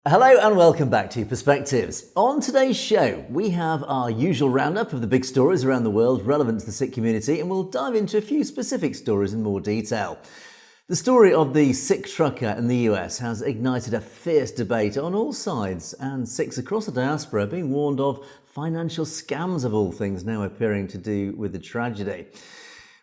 Hello and welcome back to Perspectives. On today's show, we have our usual roundup of the big stories around the world relevant to the Sikh community, and we'll dive into a few specific stories in more detail. The story of the Sikh trucker in the US has ignited a fierce debate on all sides, and Sikhs across the diaspora are being warned of financial scams of all things now appearing to do with the tragedy.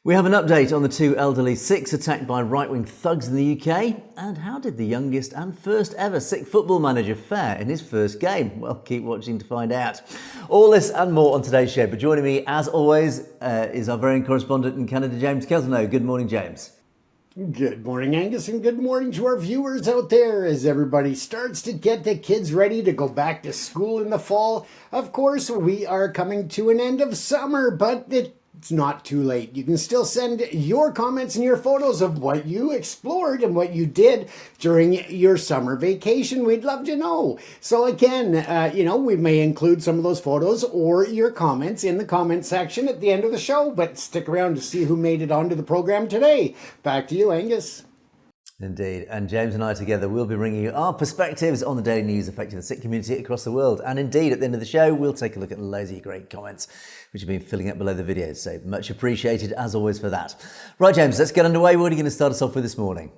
We have an update on the two elderly Sikhs attacked by right-wing thugs in the UK, and how did the youngest and first ever Sikh football manager fare in his first game? Well, keep watching to find out. All this and more on today's show, but joining me as always is our very own correspondent in Canada, James Cousineau. Good morning, James. Good morning, Angus, and good morning to our viewers out there as everybody starts to get the kids ready to go back to school in the fall. Of course, we are coming to an end of summer, but it's not too late. You can still send your comments and your photos of what you explored and what you did during your summer vacation. We'd love to know. So again, we may include some of those photos or your comments in the comment section at the end of the show, but stick around to see who made it onto the program today. Back to you, Angus. Indeed, and James and I together will be bringing you our perspectives on the daily news affecting the Sikh community across the world. And indeed, at the end of the show, we'll take a look at loads of great comments which have been filling up below the videos. So much appreciated as always for that. Right, James, let's get underway. What are you going to start us off with this morning?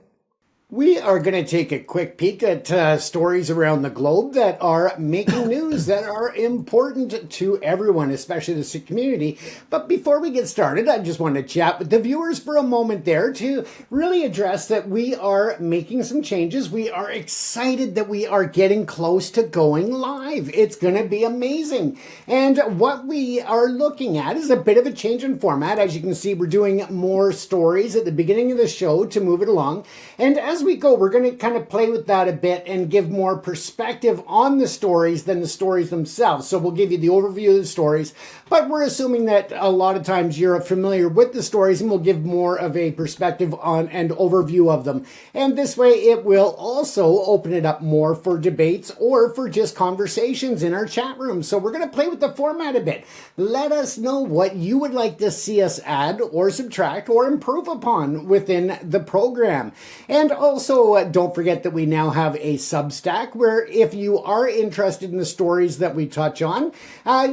We are going to take a quick peek at stories around the globe that are making news, that are important to everyone, especially the Sikh community. But before we get started, I just want to chat with the viewers for a moment there to really address that we are making some changes. We are excited that we are getting close to going live. It's going to be amazing. And what we are looking at is a bit of a change in format. As you can see, we're doing more stories at the beginning of the show to move it along. And as we go, we're going to kind of play with that a bit and give more perspective on the stories than the stories themselves. So we'll give you the overview of the stories, but we're assuming that a lot of times you're familiar with the stories, and we'll give more of a perspective on and overview of them. And this way it will also open it up more for debates or for just conversations in our chat room. So we're going to play with the format a bit. Let us know what you would like to see us add or subtract or improve upon within the program. And also, don't forget that we now have a Substack where if you are interested in the stories that we touch on,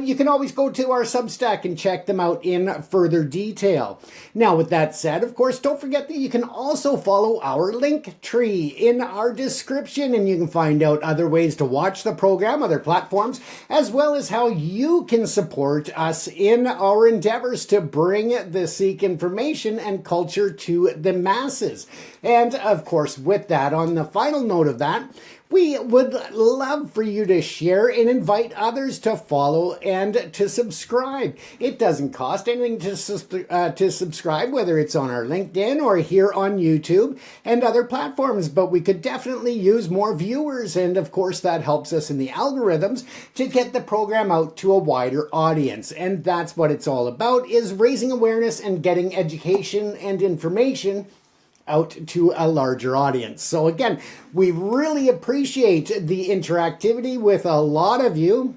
you can always go to our Substack and check them out in further detail. Now, with that said, of course, don't forget that you can also follow our link tree in our description, and you can find out other ways to watch the program, other platforms, as well as how you can support us in our endeavors to bring the Sikh information and culture to the masses. And of course, with that, on the final note of that, we would love for you to share and invite others to follow and to subscribe. It doesn't cost anything to subscribe, whether it's on our LinkedIn or here on YouTube and other platforms, but we could definitely use more viewers, and of course that helps us in the algorithms to get the program out to a wider audience. And that's what it's all about, is raising awareness and getting education and information out to a larger audience. So again, we really appreciate the interactivity with a lot of you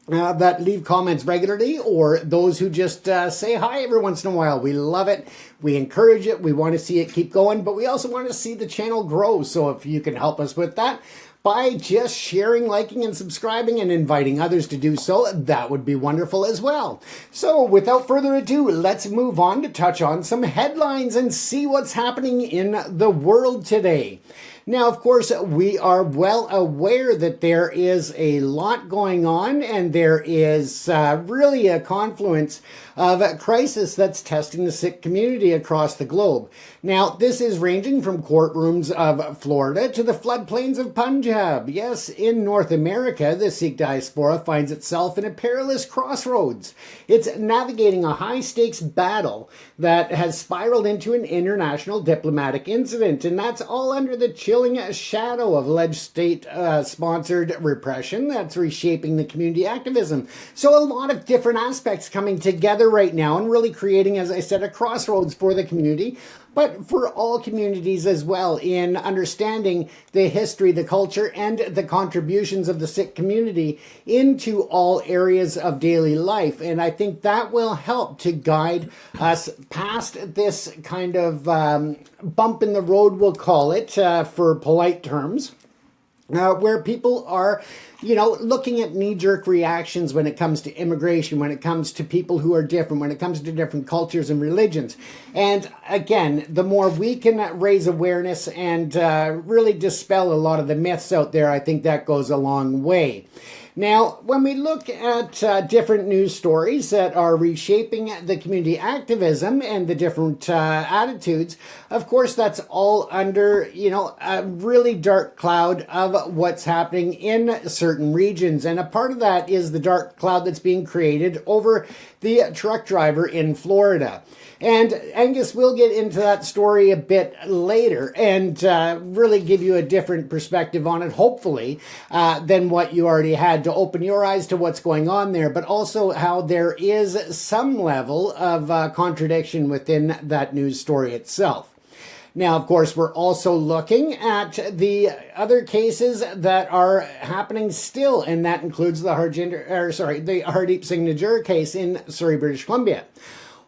that leave comments regularly, or those who just say hi every once in a while. We love it. We encourage it. We want to see it keep going, but we also want to see the channel grow. So if you can help us with that by just sharing, liking, and subscribing and inviting others to do so, that would be wonderful as well. So without further ado, let's move on to touch on some headlines and see what's happening in the world today. Now, of course, we are well aware that there is a lot going on, and there is really a confluence of a crisis that's testing the Sikh community across the globe. Now, this is ranging from courtrooms of Florida to the floodplains of Punjab. Yes, in North America, the Sikh diaspora finds itself in a perilous crossroads. It's navigating a high-stakes battle that has spiraled into an international diplomatic incident, and that's all under the chilling shadow of alleged state-sponsored repression that's reshaping the community activism. So a lot of different aspects coming together right now and really creating, as I said, a crossroads for the community, but for all communities as well, in understanding the history, the culture, and the contributions of the Sikh community into all areas of daily life. And I think that will help to guide us past this kind of bump in the road, we'll call it, for polite terms, where people are, looking at knee-jerk reactions when it comes to immigration, when it comes to people who are different, when it comes to different cultures and religions. And again, the more we can raise awareness and really dispel a lot of the myths out there, I think that goes a long way. Now, when we look at different news stories that are reshaping the community activism and the different attitudes, of course, that's all under, a really dark cloud of what's happening in certain regions. And a part of that is the dark cloud that's being created over the truck driver in Florida. And Angus will get into that story a bit later and really give you a different perspective on it, hopefully, than what you already had, to open your eyes to what's going on there, but also how there is some level of contradiction within that news story itself. Now, of course, we're also looking at the other cases that are happening still, and that includes the Hardeep Singh Nijjar case in Surrey, British Columbia.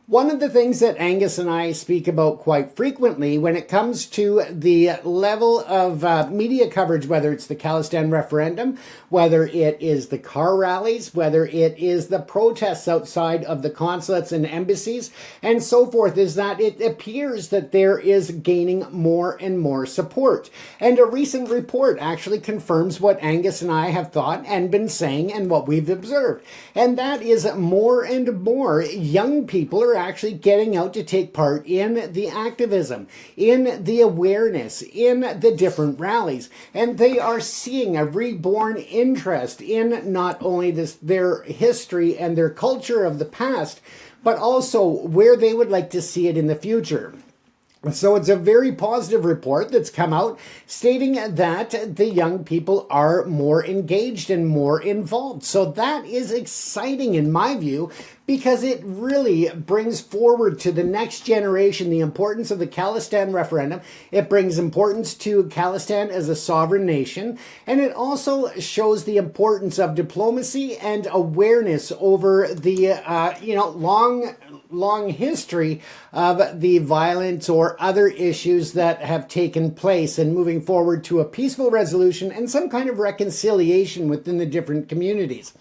One of the things that Angus and I speak about quite frequently when it comes to the level of media coverage, whether it's the Khalistan referendum, whether it is the car rallies, whether it is the protests outside of the consulates and embassies, and so forth, is that it appears that there is gaining more and more support. And a recent report actually confirms what Angus and I have thought and been saying and what we've observed. And that is more and more young people are actually getting out to take part in the activism, in the awareness, in the different rallies. And they are seeing a reborn interest in not only their history and their culture of the past, but also where they would like to see it in the future. So it's a very positive report that's come out stating that the young people are more engaged and more involved. So that is exciting in my view, because it really brings forward to the next generation the importance of the Khalistan referendum. It brings importance to Khalistan as a sovereign nation, and it also shows the importance of diplomacy and awareness over the long history of the violence or other issues that have taken place, and moving forward to a peaceful resolution and some kind of reconciliation within the different communities.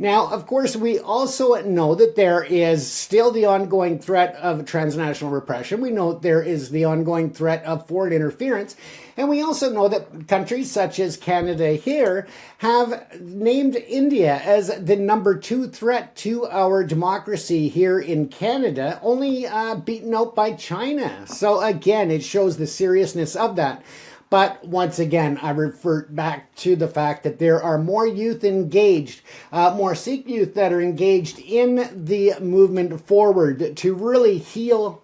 Now, of course, we also know that there is still the ongoing threat of transnational repression. We know there is the ongoing threat of foreign interference. And we also know that countries such as Canada here have named India as the number 2 threat to our democracy here in Canada, only beaten out by China. So again, it shows the seriousness of that. But once again, I revert back to the fact that there are more youth engaged, more Sikh youth that are engaged in the movement forward to really heal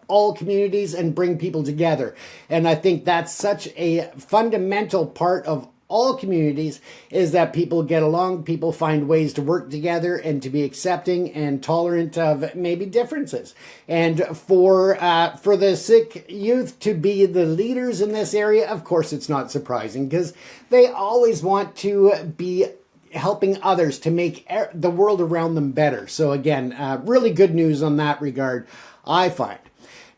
all communities and bring people together. And I think that's such a fundamental part of all communities, is that people get along, people find ways to work together and to be accepting and tolerant of maybe differences. And for the Sikh youth to be the leaders in this area, of course it's not surprising, because they always want to be helping others to make the world around them better. So again, really good news on that regard, I find.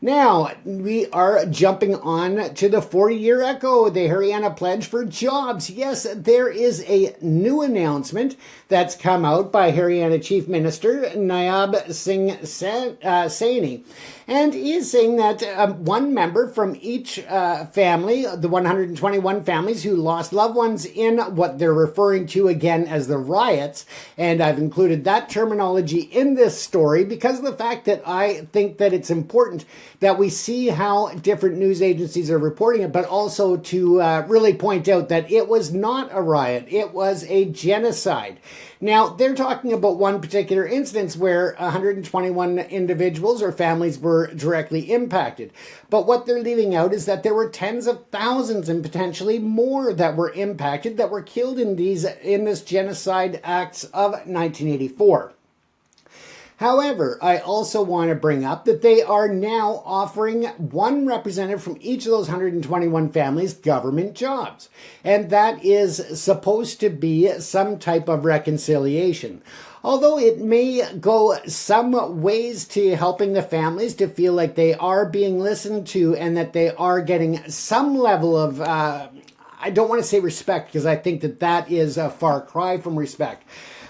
Now, we are jumping on to the 40-year echo, the Haryana Pledge for Jobs. Yes, there is a new announcement that's come out by Haryana Chief Minister Nayaab Singh Saini. And he is saying that one member from each family, the 121 families who lost loved ones in what they're referring to again as the riots, and I've included that terminology in this story because of the fact that I think that it's important that we see how different news agencies are reporting it, but also to really point out that it was not a riot, it was a genocide. Now, they're talking about one particular instance where 121 individuals or families were directly impacted. But what they're leaving out is that there were tens of thousands and potentially more that were impacted, that were killed in this genocide acts of 1984. However, I also want to bring up that they are now offering one representative from each of those 121 families government jobs. And that is supposed to be some type of reconciliation. Although it may go some ways to helping the families to feel like they are being listened to and that they are getting some level of I don't want to say respect, because I think that that is a far cry from respect.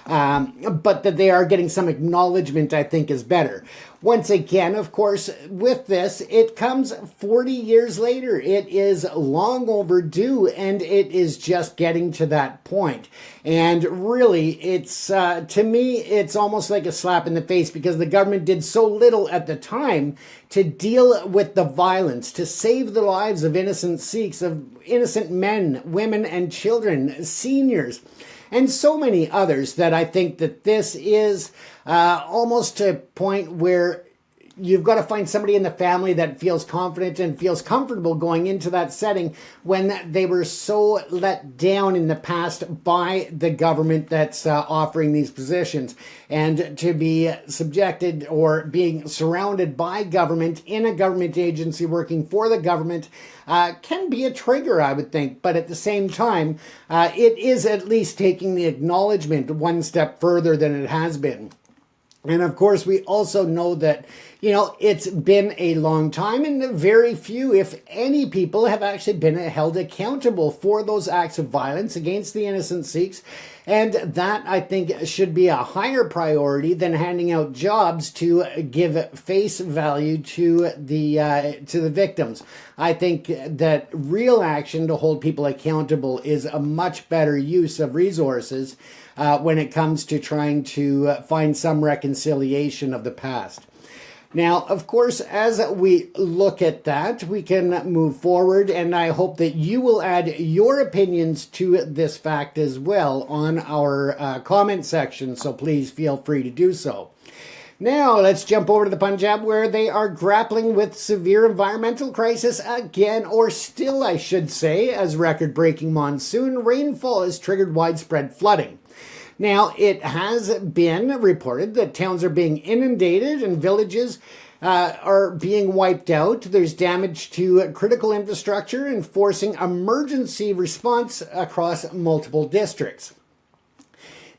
But that they are getting some acknowledgement, I think, is better. Once again, of course, with this, it comes 40 years later. It is long overdue, and it is just getting to that point. And really, it's, to me, it's almost like a slap in the face, because the government did so little at the time to deal with the violence, to save the lives of innocent Sikhs, of innocent men, women, and children, seniors, and so many others, that I think that this is almost to a point where you've got to find somebody in the family that feels confident and feels comfortable going into that setting, when they were so let down in the past by the government that's offering these positions. And to be subjected or being surrounded by government in a government agency working for the government can be a trigger, I would think. But at the same time, it is at least taking the acknowledgement one step further than it has been. And of course, we also know that, it's been a long time, and very few, if any, people have actually been held accountable for those acts of violence against the innocent Sikhs. And that, I think, should be a higher priority than handing out jobs to give face value to the victims. I think that real action to hold people accountable is a much better use of resources when it comes to trying to find some reconciliation of the past. Now, of course, as we look at that, we can move forward, and I hope that you will add your opinions to this fact as well on our comment section, so please feel free to do so. Now, let's jump over to the Punjab, where they are grappling with severe environmental crisis again, or still, I should say, as record-breaking monsoon rainfall has triggered widespread flooding. Now, it has been reported that towns are being inundated and villages are being wiped out. There's damage to critical infrastructure and forcing emergency response across multiple districts.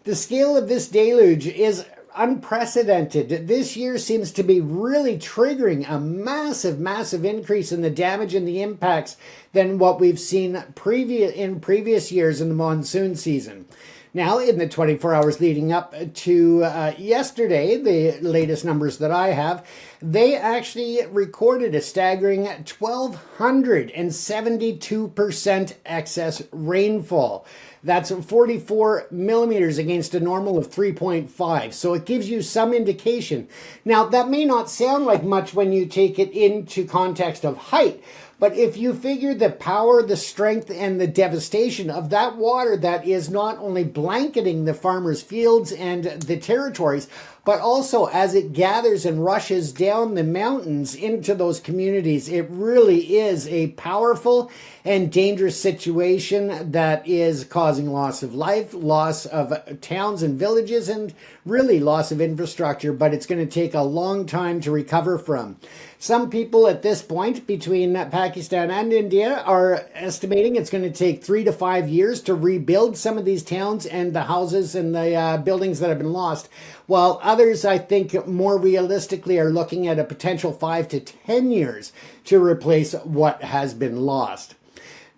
The scale of this deluge is unprecedented. This year seems to be really triggering a massive increase in the damage and the impacts than what we've seen in previous years in the monsoon season. Now, in the 24 hours leading up to yesterday, the latest numbers that I have, they actually recorded a staggering 1,272% excess rainfall. That's 44 millimeters against a normal of 3.5. So it gives you some indication. Now, that may not sound like much when you take it into context of height, but if you figure the power, the strength, and the devastation of that water that is not only blanketing the farmers' fields and the territories, but also as it gathers and rushes down the mountains into those communities, it really is a powerful and dangerous situation that is causing loss of life, loss of towns and villages, and really loss of infrastructure, but it's going to take a long time to recover from. Some people at this point, between Pakistan and India, are estimating it's going to take 3 to 5 years to rebuild some of these towns and the houses and the buildings that have been lost, while others, I think, more realistically are looking at a potential 5 to 10 years to replace what has been lost.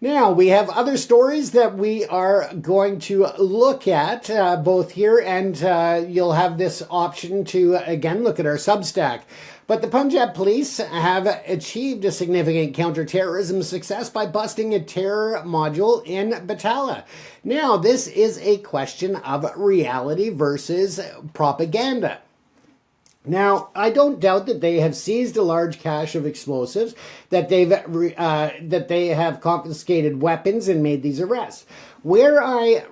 Now, we have other stories that we are going to look at both here, and you'll have this option to, again, look at our Substack. But the Punjab police have achieved a significant counter-terrorism success by busting a terror module in Batala. Now, this is a question of reality versus propaganda. Now, I don't doubt that they have seized a large cache of explosives, that they have confiscated weapons and made these arrests. Where I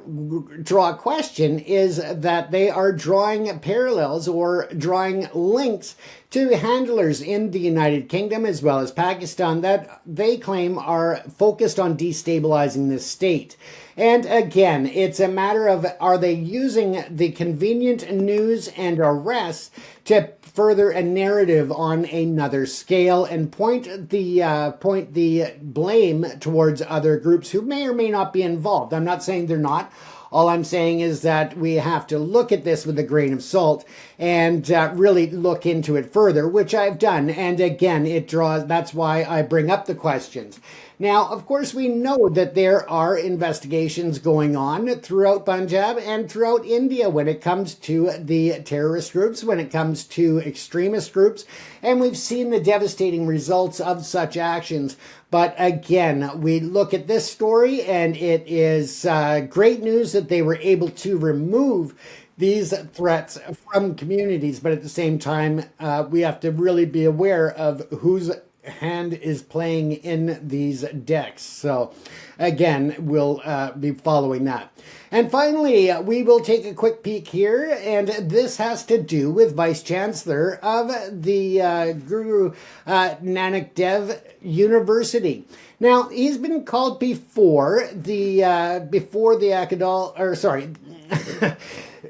draw a question is that they are drawing parallels or drawing links to handlers in the United Kingdom as well as Pakistan that they claim are focused on destabilizing this state. And again, it's a matter of, are they using the convenient news and arrests to further a narrative on another scale and point the blame towards other groups who may or may not be involved? I'm not saying they're not. All I'm saying is that we have to look at this with a grain of salt and really look into it further, which I've done. And again, that's why I bring up the questions. Now, of course, we know that there are investigations going on throughout Punjab and throughout India when it comes to the terrorist groups, when it comes to extremist groups, and we've seen the devastating results of such actions. But again, we look at this story and it is great news that they were able to remove these threats from communities. But at the same time, we have to really be aware of whose hand is playing in these decks. So again, we'll be following that. And finally, we will take a quick peek here, and this has to do with Vice Chancellor of the Guru Nanak Dev University. Now, he's been called before the Akadal, or sorry,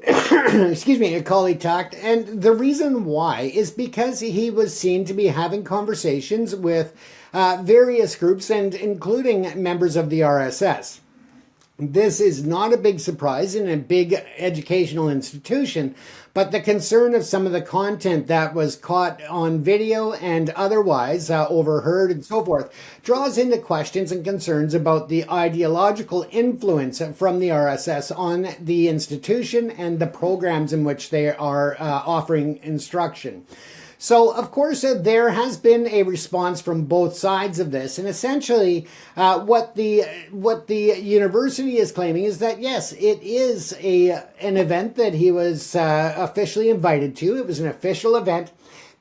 excuse me, Akali Takht, and the reason why is because he was seen to be having conversations with various groups, and including members of the RSS. This is not a big surprise in a big educational institution, but the concern of some of the content that was caught on video and otherwise overheard and so forth draws into questions and concerns about the ideological influence from the RSS on the institution and the programs in which they are offering instruction. So, of course, there has been a response from both sides of this, and essentially, what the university is claiming is that yes, it is an event that he was officially invited to. It was an official event.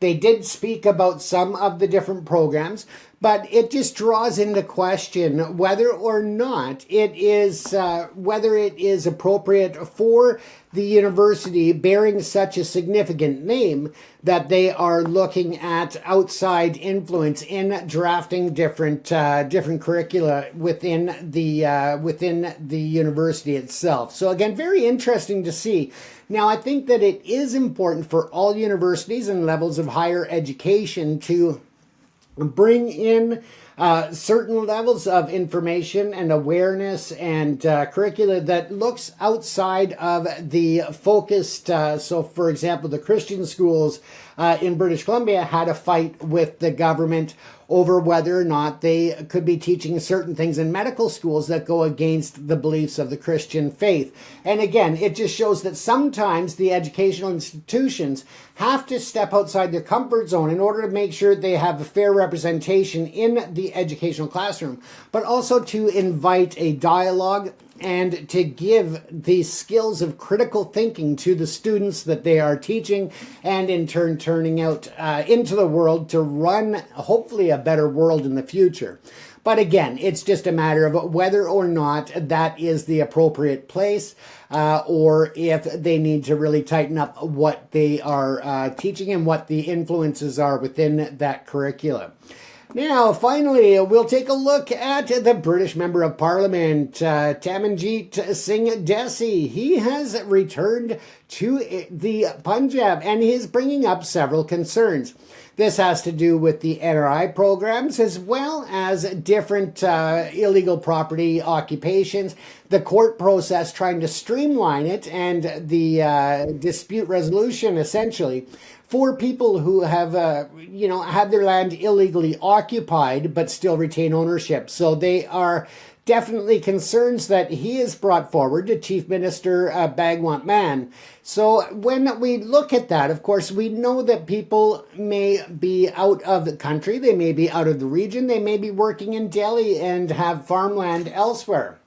They did speak about some of the different programs, but it just draws into question whether or not it is appropriate for the university bearing such a significant name that they are looking at outside influence in drafting different curricula within the university itself. So again, very interesting to see. Now, I think that it is important for all universities and levels of higher education to bring in certain levels of information and awareness and curricula that looks outside of the focused. So, for example, the Christian schools in British Columbia had a fight with the government over whether or not they could be teaching certain things in medical schools that go against the beliefs of the Christian faith. And again, it just shows that sometimes the educational institutions have to step outside their comfort zone in order to make sure they have a fair representation in the educational classroom, but also to invite a dialogue and to give the skills of critical thinking to the students that they are teaching, and in turn turning out into the world to run hopefully a better world in the future. But again, it's just a matter of whether or not that is the appropriate place, or if they need to really tighten up what they are teaching and what the influences are within that curriculum. Now, finally, we'll take a look at the British Member of Parliament, Tamanjeet Singh Desi. He has returned to the Punjab, and he is bringing up several concerns. This has to do with the NRI programs as well as different illegal property occupations, the court process trying to streamline it, and the dispute resolution essentially for people who have, had their land illegally occupied but still retain ownership. So they are definitely concerns that he has brought forward to Chief Minister Bhagwant Mann. So when we look at that, of course, we know that people may be out of the country, they may be out of the region, they may be working in Delhi and have farmland elsewhere.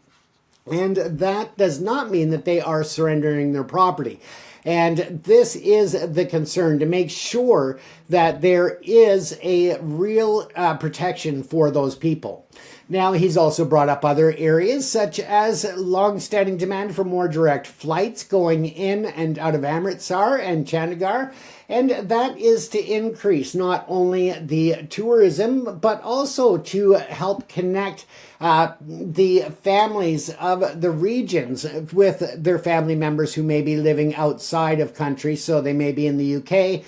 And that does not mean that they are surrendering their property. And this is the concern, to make sure that there is a real protection for those people. Now, he's also brought up other areas, such as long-standing demand for more direct flights going in and out of Amritsar and Chandigarh, and that is to increase not only the tourism, but also to help connect the families of the regions with their family members who may be living outside of country. So they may be in the UK,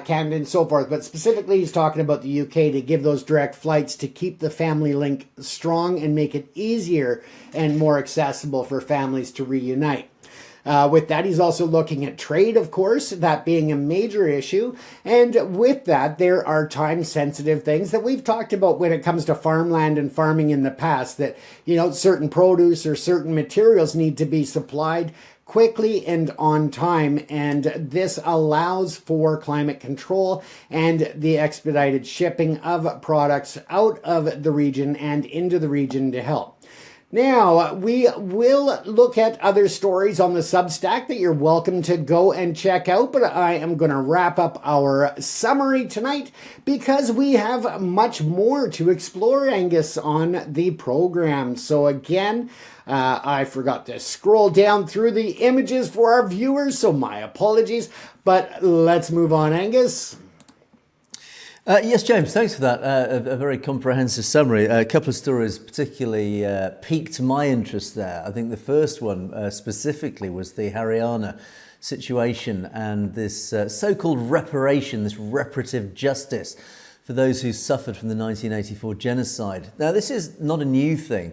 Canada, and so forth. But specifically, he's talking about the UK to give those direct flights to keep the family link strong and make it easier and more accessible for families to reunite. With that, he's also looking at trade, of course, that being a major issue. And with that, there are time-sensitive things that we've talked about when it comes to farmland and farming in the past, that, certain produce or certain materials need to be supplied quickly and on time, and this allows for climate control and the expedited shipping of products out of the region and into the region to help. Now, we will look at other stories on the Substack that you're welcome to go and check out, but I am going to wrap up our summary tonight because we have much more to explore, Angus, on the program. So again, I forgot to scroll down through the images for our viewers, so my apologies, but let's move on, Angus. Yes, James, thanks for that. A very comprehensive summary. A couple of stories particularly piqued my interest there. I think the first one specifically was the Haryana situation and this so-called reparation, this reparative justice for those who suffered from the 1984 genocide. Now, this is not a new thing.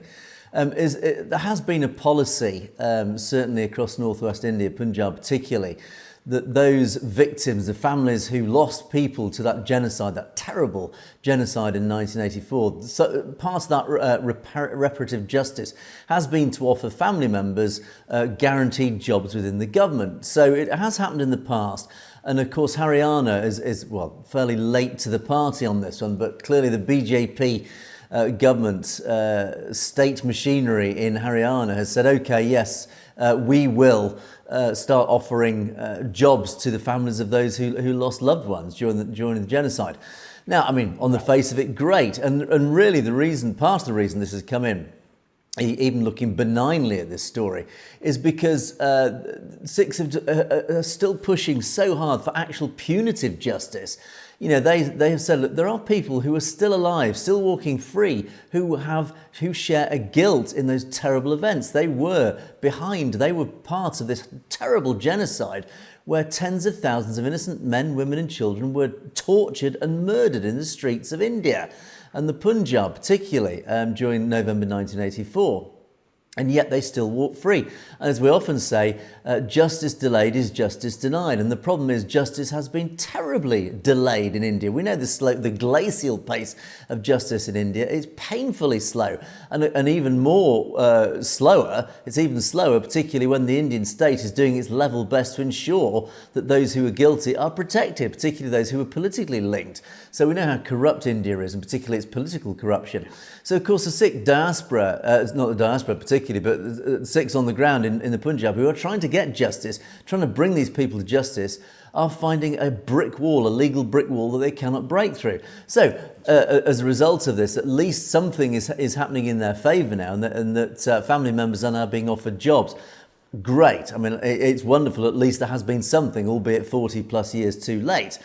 There has been a policy, certainly across northwest India, Punjab particularly, that those victims, the families who lost people to that genocide, that terrible genocide in 1984, so part of that reparative justice has been to offer family members guaranteed jobs within the government. So it has happened in the past. And of course, Haryana is fairly late to the party on this one, but clearly the BJP government, state machinery in Haryana has said, okay, yes, we will start offering jobs to the families of those who lost loved ones during the genocide. Now, I mean, on the face of it, great. And really part of the reason this has come in, even looking benignly at this story, is because Sikhs are still pushing so hard for actual punitive justice. They have said, look, there are people who are still alive, still walking free, who share a guilt in those terrible events. They were part of this terrible genocide where tens of thousands of innocent men, women and children were tortured and murdered in the streets of India and the Punjab particularly during November 1984. And yet they still walk free. And as we often say, justice delayed is justice denied. And the problem is justice has been terribly delayed in India. We know the glacial pace of justice in India is painfully slow. And even more slower, it's even slower, particularly when the Indian state is doing its level best to ensure that those who are guilty are protected, particularly those who are politically linked. So we know how corrupt India is, and particularly its political corruption. So, of course, the Sikh diaspora, not the diaspora particularly, but Sikhs on the ground in the Punjab who are trying to get justice, trying to bring these people to justice, are finding a brick wall, a legal brick wall that they cannot break through. So, as a result of this, at least something is happening in their favour now, and that family members are now being offered jobs. Great. I mean, it's wonderful. At least there has been something, albeit 40 plus years too late.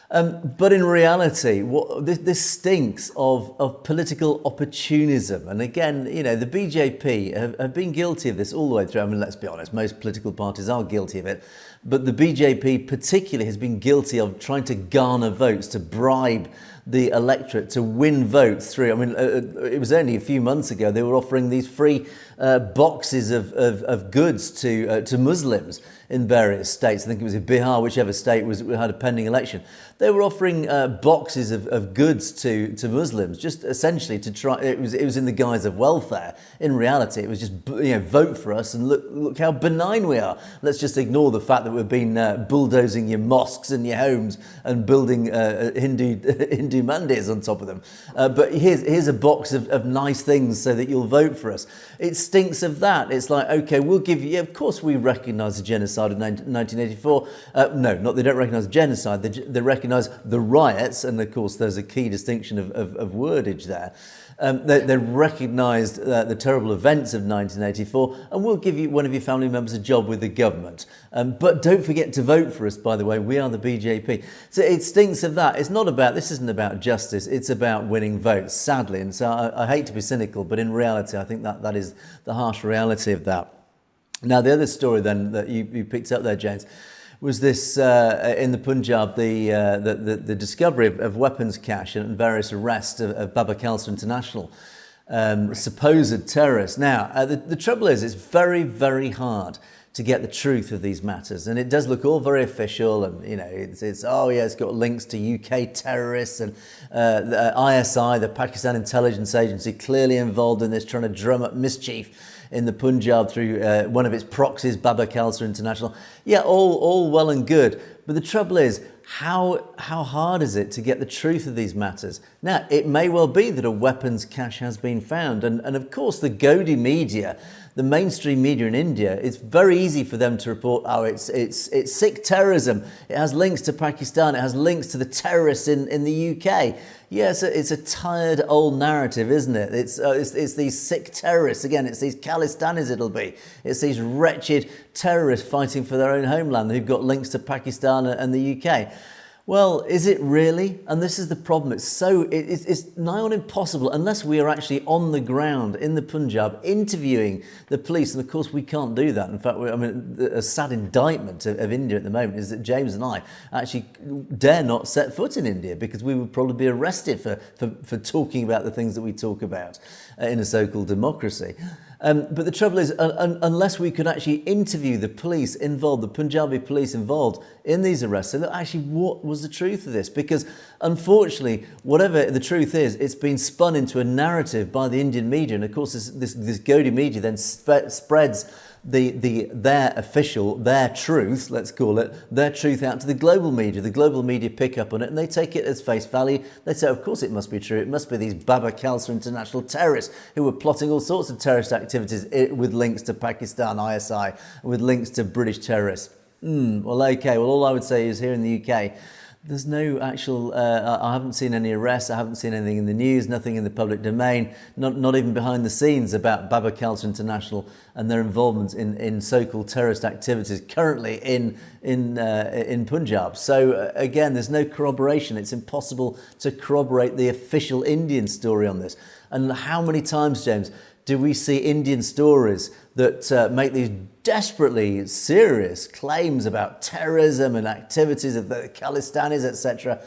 But in reality, this stinks of political opportunism. And again, the BJP have been guilty of this all the way through. I mean, let's be honest, most political parties are guilty of it. But the BJP particularly has been guilty of trying to garner votes, to bribe the electorate, to win votes through. I mean, it was only a few months ago they were offering these free boxes of goods to Muslims in various states. I think it was in Bihar, whichever state had a pending election. They were offering boxes of goods to Muslims, just essentially to try. It was in the guise of welfare. In reality, it was just vote for us and look how benign we are. Let's just ignore the fact that we've been bulldozing your mosques and your homes and building Hindu mandirs on top of them. But here's a box of nice things so that you'll vote for us. It stinks of that. It's like, okay, we'll give you. Yeah, of course, we recognise the genocide of 1984. No, not they don't recognise genocide. They recognise the riots, and of course, there's a key distinction of wordage there. They recognised the terrible events of 1984, and we'll give you one of your family members a job with the government. But don't forget to vote for us, by the way. We are the BJP. So it stinks of that. This isn't about justice. It's about winning votes, sadly. And so I hate to be cynical, but in reality, I think that is the harsh reality of that. Now, the other story then that you picked up there, James, was this in the Punjab, the discovery of weapons cache and various arrests of Baba Khalsa International, supposed terrorists. Now, the trouble is, it's very, very hard to get the truth of these matters. And it does look all very official, and it's oh yeah, it's got links to UK terrorists and the ISI, the Pakistan intelligence agency, clearly involved in this, trying to drum up mischief in the Punjab through one of its proxies, Baba Khalsa International. Yeah, all well and good, but the trouble is, how hard is it to get the truth of these matters? Now, it may well be that a weapons cache has been found, and of course the Gaudiya media, the mainstream media in India, it's very easy for them to report, oh, it's Sikh terrorism. It has links to Pakistan. It has links to the terrorists in the UK. Yes, it's a tired old narrative, isn't it? It's these Sikh terrorists. Again, it's these Khalistanis it'll be. It's these wretched terrorists fighting for their own homeland who've got links to Pakistan and the UK. Well, is it really? And this is the problem. It's nigh on impossible unless we are actually on the ground in the Punjab interviewing the police. And of course, we can't do that. In fact, a sad indictment of India at the moment is that James and I actually dare not set foot in India because we would probably be arrested for talking about the things that we talk about in a so-called democracy. But the trouble is, unless we could actually interview the police involved, the Punjabi police involved in these arrests, so that actually what was the truth of this? Because unfortunately, whatever the truth is, it's been spun into a narrative by the Indian media, and of course this Gaudiya media then spreads their truth, let's call it, their truth out to the global media. The global media pick up on it and they take it as face value. They say, of course it must be true. It must be these Baba Khalsa international terrorists who were plotting all sorts of terrorist activities with links to Pakistan, ISI, with links to British terrorists. Well, okay. Well, all I would say is here in the UK, there's no actual, I haven't seen any arrests, I haven't seen anything in the news, nothing in the public domain, not even behind the scenes about Baba Khalsa International and their involvement in so-called terrorist activities currently in Punjab. So again, there's no corroboration. It's impossible to corroborate the official Indian story on this. And how many times, James, do we see Indian stories that make these desperately serious claims about terrorism and activities of the Khalistanis, etc.,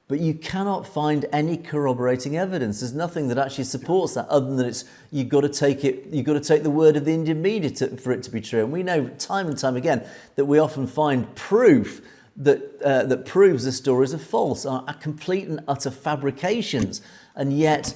but you cannot find any corroborating evidence. There's nothing that actually supports that, other than you've got to take the word of the Indian media for it to be true. And we know time and time again that we often find proof that proves the stories are false, are complete and utter fabrications, and yet,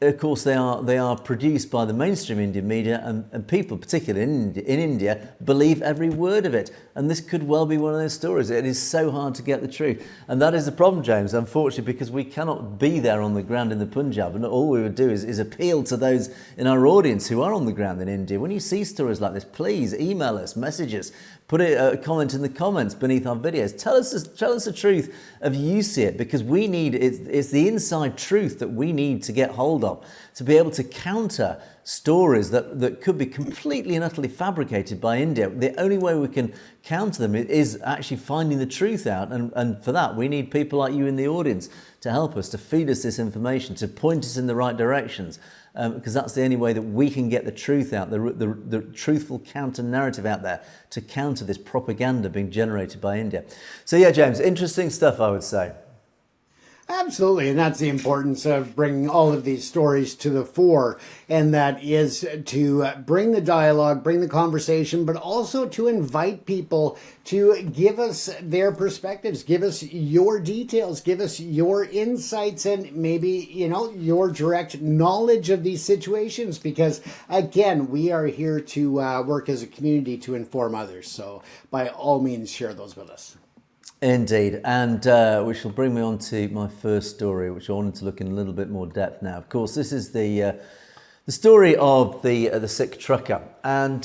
of course, they are produced by the mainstream Indian media, and people, particularly in India, believe every word of it. And this could well be one of those stories. It is so hard to get the truth. And that is the problem, James, unfortunately, because we cannot be there on the ground in the Punjab. And all we would do is appeal to those in our audience who are on the ground in India. When you see stories like this, please email us, message us, put a comment in the comments beneath our videos. Tell us the truth of you see it, because we need it's the inside truth that we need to get hold of to be able to counter stories that could be completely and utterly fabricated by India. The only way we can counter them is actually finding the truth out, and for that we need people like you in the audience to help us, to feed us this information, to point us in the right directions. Because that's the only way that we can get the truth out, the truthful counter narrative out there to counter this propaganda being generated by India. So yeah, James, interesting stuff, I would say. Absolutely, and that's the importance of bringing all of these stories to the fore, and that is to bring the dialogue, bring the conversation, but also to invite people to give us their perspectives, give us your details, give us your insights, and maybe, your direct knowledge of these situations, because again, we are here to work as a community to inform others. So by all means, share those with us. Indeed, and which will bring me on to my first story, which I wanted to look in a little bit more depth now. Of course, this is the story of the Sikh trucker, and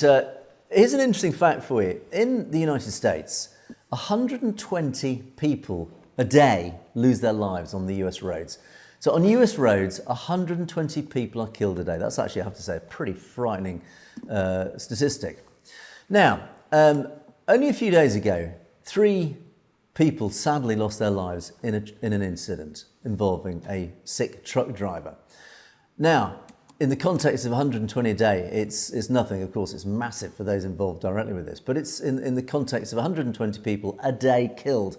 here's an interesting fact for you. In the United States, 120 people a day lose their lives on the US roads. So on US roads, 120 people are killed a day. That's actually, I have to say, a pretty frightening statistic. Now, only a few days ago, 3 people sadly lost their lives in an incident involving a Sikh truck driver. Now, in the context of 120 a day, it's nothing. Of course, it's massive for those involved directly with this, but it's in the context of 120 people a day killed.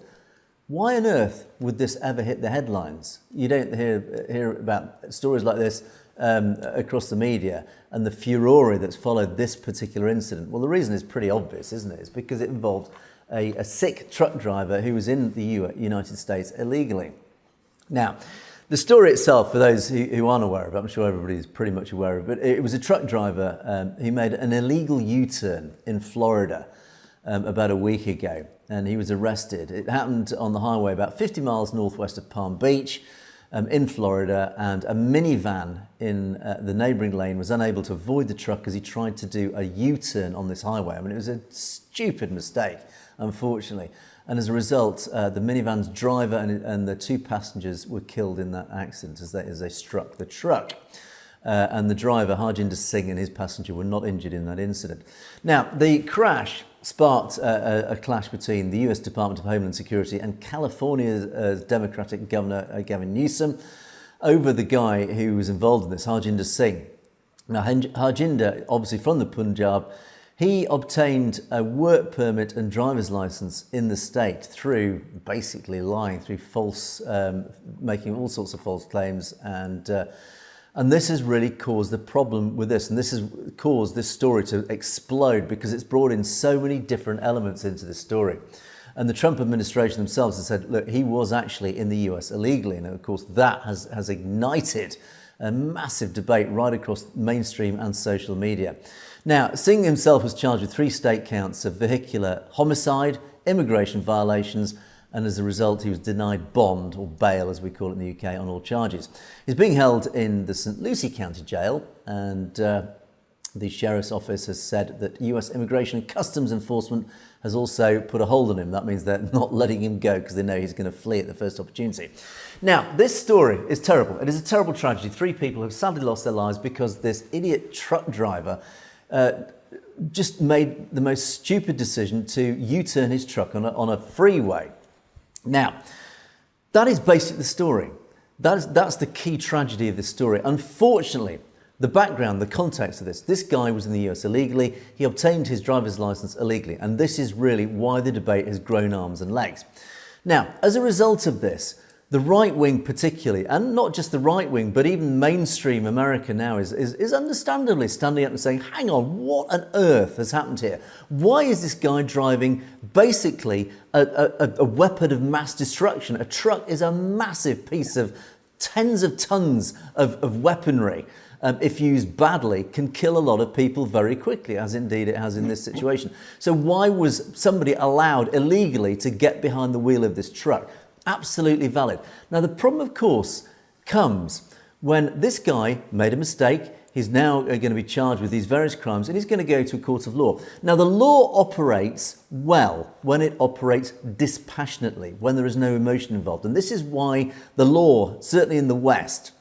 Why on earth would this ever hit the headlines? You don't hear about stories like this across the media and the furore that's followed this particular incident? Well, the reason is pretty obvious, isn't it? It's because it involved a Sikh truck driver who was in the United States illegally. Now, the story itself, for those who aren't aware of it, I'm sure everybody's pretty much aware of it, it was a truck driver who made an illegal U-turn in Florida about a week ago, and he was arrested. It happened on the highway about 50 miles northwest of Palm Beach in Florida, and a minivan in the neighbouring lane was unable to avoid the truck as he tried to do a U-turn on this highway. I mean, it was a stupid mistake, unfortunately. And as a result, the minivan's driver and the 2 passengers were killed in that accident as they struck the truck. And the driver, Harjinder Singh, and his passenger were not injured in that incident. Now, the crash sparked a clash between the US Department of Homeland Security and California's Democratic Governor Gavin Newsom over the guy who was involved in this, Harjinder Singh. Now, Harjinder, obviously from the Punjab, he obtained a work permit and driver's license in the state through basically lying, through false, making all sorts of false claims, and this has really caused the problem with this, and this has caused this story to explode because it's brought in so many different elements into this story. And the Trump administration themselves have said, look, he was actually in the US illegally, and of course that has ignited a massive debate right across mainstream and social media. Now, Singh himself was charged with 3 state counts of vehicular homicide, immigration violations, and as a result, he was denied bond, or bail as we call it in the UK, on all charges. He's being held in the St. Lucie County Jail, and the Sheriff's Office has said that US Immigration and Customs Enforcement has also put a hold on him. That means they're not letting him go because they know he's going to flee at the first opportunity. Now, this story is terrible. It is a terrible tragedy. 3 people have sadly lost their lives because this idiot truck driver just made the most stupid decision to U-turn his truck on a freeway. Now, that is basically the story. That's the key tragedy of this story. Unfortunately, the background, the context of this guy was in the US illegally. He obtained his driver's license illegally. And this is really why the debate has grown arms and legs. Now, as a result of this, the right wing particularly, and not just the right wing, but even mainstream America now is understandably standing up and saying, hang on, what on earth has happened here? Why is this guy driving basically a weapon of mass destruction? A truck is a massive piece of tens of tons of weaponry. If used badly, can kill a lot of people very quickly, as indeed it has in this situation. So why was somebody allowed illegally to get behind the wheel of this truck? Absolutely valid. Now, the problem, of course, comes when this guy made a mistake. He's now going to be charged with these various crimes, and he's going to go to a court of law. Now, the law operates well when it operates dispassionately, when there is no emotion involved. And this is why the law, certainly in the West,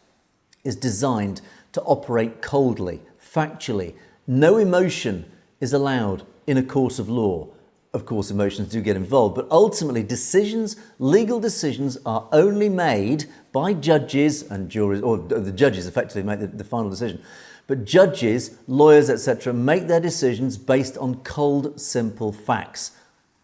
is designed to operate coldly, factually. No emotion is allowed in a court of law. Of course, emotions do get involved, but ultimately decisions, legal decisions, are only made by judges and juries, or the judges effectively make the final decision. But judges, lawyers, etc., make their decisions based on cold, simple facts.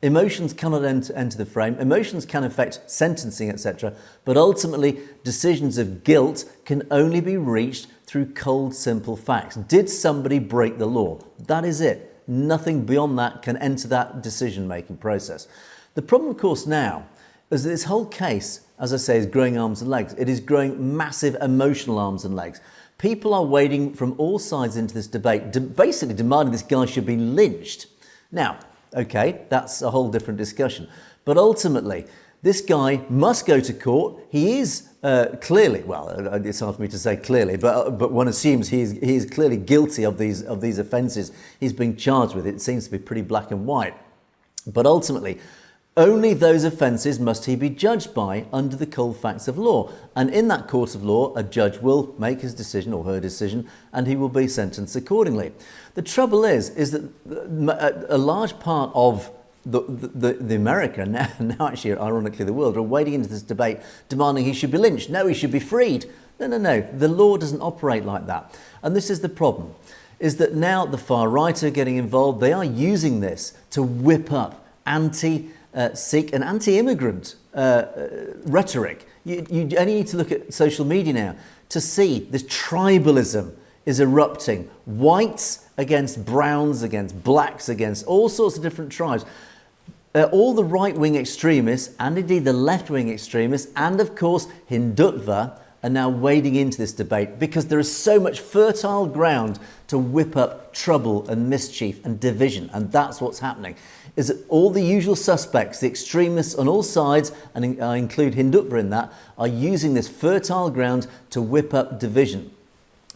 Emotions cannot enter the frame. Emotions can affect sentencing, etc., but ultimately decisions of guilt can only be reached through cold, simple facts. Did somebody break the law? That is it. Nothing beyond that can enter that decision-making process. The problem, of course, now is that this whole case, as I say, is growing arms and legs. It is growing massive emotional arms and legs. People are wading from all sides into this debate, basically demanding this guy should be lynched. Now, okay, that's a whole different discussion. But ultimately, this guy must go to court. He is clearly, well, it's hard for me to say clearly, but one assumes he is clearly guilty of these offences he's being charged with. It seems to be pretty black and white. But ultimately, only those offences must he be judged by under the cold facts of law. And in that court of law, a judge will make his decision or her decision, and he will be sentenced accordingly. The trouble is that a large part of the America, now actually ironically the world, are wading into this debate demanding he should be lynched. No, he should be freed. No. The law doesn't operate like that. And this is the problem, is that now the far right are getting involved. They are using this to whip up anti-Sikh and anti-immigrant rhetoric. You only need to look at social media now to see this tribalism is erupting. Whites against browns, against blacks, against all sorts of different tribes. All the right-wing extremists, and indeed the left-wing extremists, and of course Hindutva, are now wading into this debate because there is so much fertile ground to whip up trouble and mischief and division. And that's what's happening, is that all the usual suspects, the extremists on all sides, and I include Hindutva in that, are using this fertile ground to whip up division.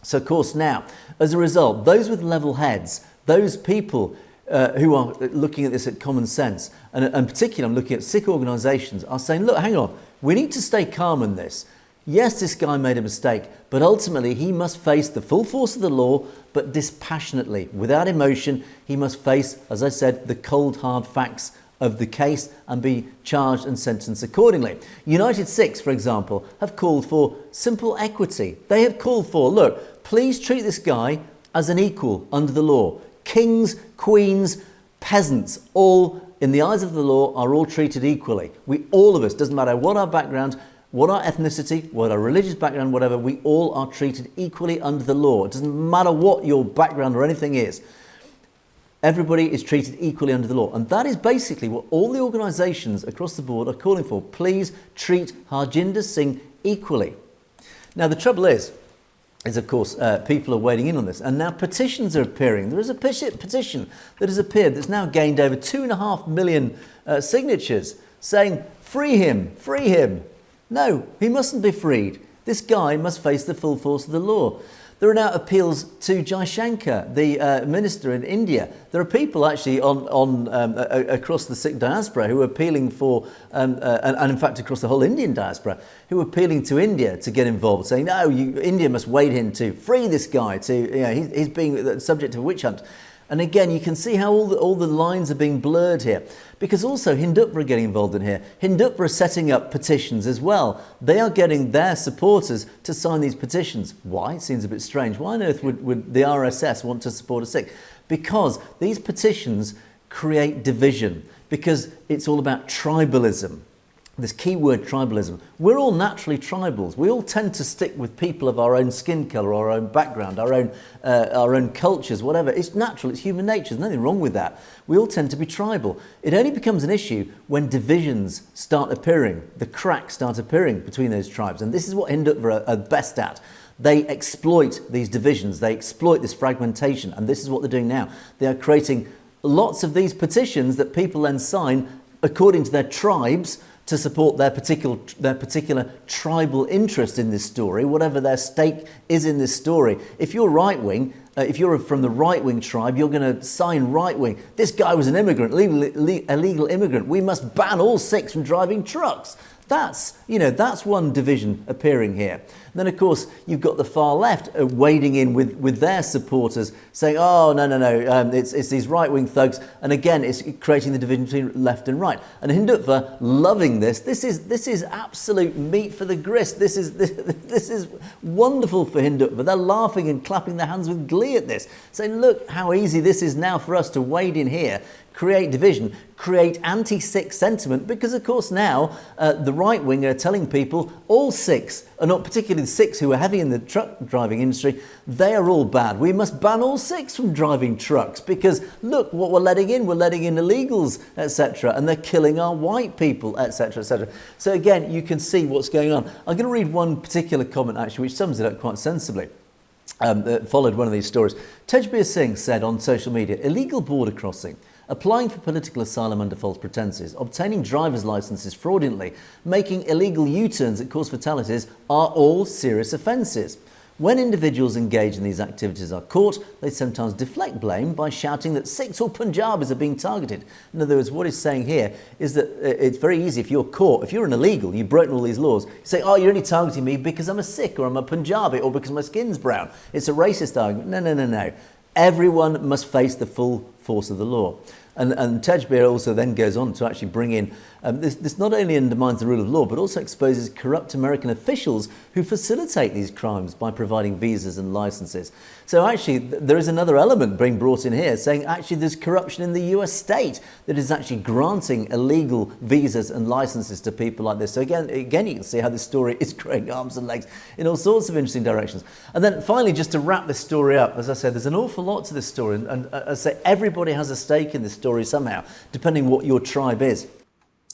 So of course now, as a result, those with level heads, those people who are looking at this at common sense, and in particular I'm looking at Sikh organisations, are saying, look, hang on, we need to stay calm in this. Yes, this guy made a mistake, but ultimately he must face the full force of the law, but dispassionately, without emotion. He must face, as I said, the cold, hard facts of the case and be charged and sentenced accordingly. United Sikhs, for example, have called for simple equity. They have called for, look, please treat this guy as an equal under the law. Kings, queens, peasants, all in the eyes of the law are all treated equally. All of us, doesn't matter what our background, what our ethnicity, what our religious background, whatever, we all are treated equally under the law. It doesn't matter what your background or anything is. Everybody is treated equally under the law. And that is basically what all the organisations across the board are calling for. Please treat Harjinder Singh equally. Now, the trouble is of course, people are wading in on this. And now petitions are appearing. There is a petition that has appeared that's now gained over 2.5 million signatures saying, free him, free him. No, he mustn't be freed. This guy must face the full force of the law. There are now appeals to Jaishankar, the minister in India. There are people actually across the Sikh diaspora who are appealing for, and in fact across the whole Indian diaspora, who are appealing to India to get involved, saying, no, India must wade in to free this guy. He's being subject to a witch hunt. And again, you can see how all the lines are being blurred here. Because also Hindutva are getting involved in here. Hindutva are setting up petitions as well. They are getting their supporters to sign these petitions. Why? It seems a bit strange. Why on earth would the RSS want to support a Sikh? Because these petitions create division. Because it's all about tribalism. This key word, tribalism. We're all naturally tribals. We all tend to stick with people of our own skin colour, our own background, our own cultures, whatever. It's natural, it's human nature, there's nothing wrong with that. We all tend to be tribal. It only becomes an issue when divisions start appearing, the cracks start appearing between those tribes. And this is what Hindutva are best at. They exploit these divisions, they exploit this fragmentation, and this is what they're doing now. They are creating lots of these petitions that people then sign according to their tribes, to support their particular tribal interest in this story, whatever their stake is in this story. If you're right-wing, if you're from the right-wing tribe, you're going to sign right-wing. This guy was an immigrant, illegal immigrant. We must ban all Sikhs from driving trucks. That's one division appearing here. And then, of course, you've got the far left wading in with their supporters saying, oh, no, it's these right-wing thugs. And again, it's creating the division between left and right. And Hindutva loving this. This is absolute meat for the grist. This is wonderful for Hindutva. They're laughing and clapping their hands with glee at this, saying, look how easy this is now for us to wade in here, create division, create anti-Sikh sentiment, because of course now the right wing are telling people all Sikhs, and not particularly the Sikhs who are heavy in the truck driving industry, they are all bad. We must ban all Sikhs from driving trucks because look what we're letting in illegals, etc., and they're killing our white people, etc., etc. So again, you can see what's going on. I'm going to read one particular comment actually which sums it up quite sensibly. Followed one of these stories. Tejbir Singh said on social media, illegal border crossing, applying for political asylum under false pretences, obtaining driver's licences fraudulently, making illegal U-turns that cause fatalities are all serious offences. When individuals engaged in these activities are caught, they sometimes deflect blame by shouting that Sikhs or Punjabis are being targeted. In other words, what he's saying here is that it's very easy if you're caught, if you're an illegal, you've broken all these laws, you say, oh, you're only targeting me because I'm a Sikh or I'm a Punjabi or because my skin's brown. It's a racist argument. No. Everyone must face the full force of the law. And Tejbir also then goes on to actually bring in, this not only undermines the rule of law, but also exposes corrupt American officials who facilitate these crimes by providing visas and licenses. So actually, there is another element being brought in here, saying actually there's corruption in the US state that is actually granting illegal visas and licenses to people like this. So again, you can see how this story is growing arms and legs in all sorts of interesting directions. And then finally, just to wrap this story up, as I said, there's an awful lot to this story. And as I say, everybody has a stake in this story somehow, depending what your tribe is.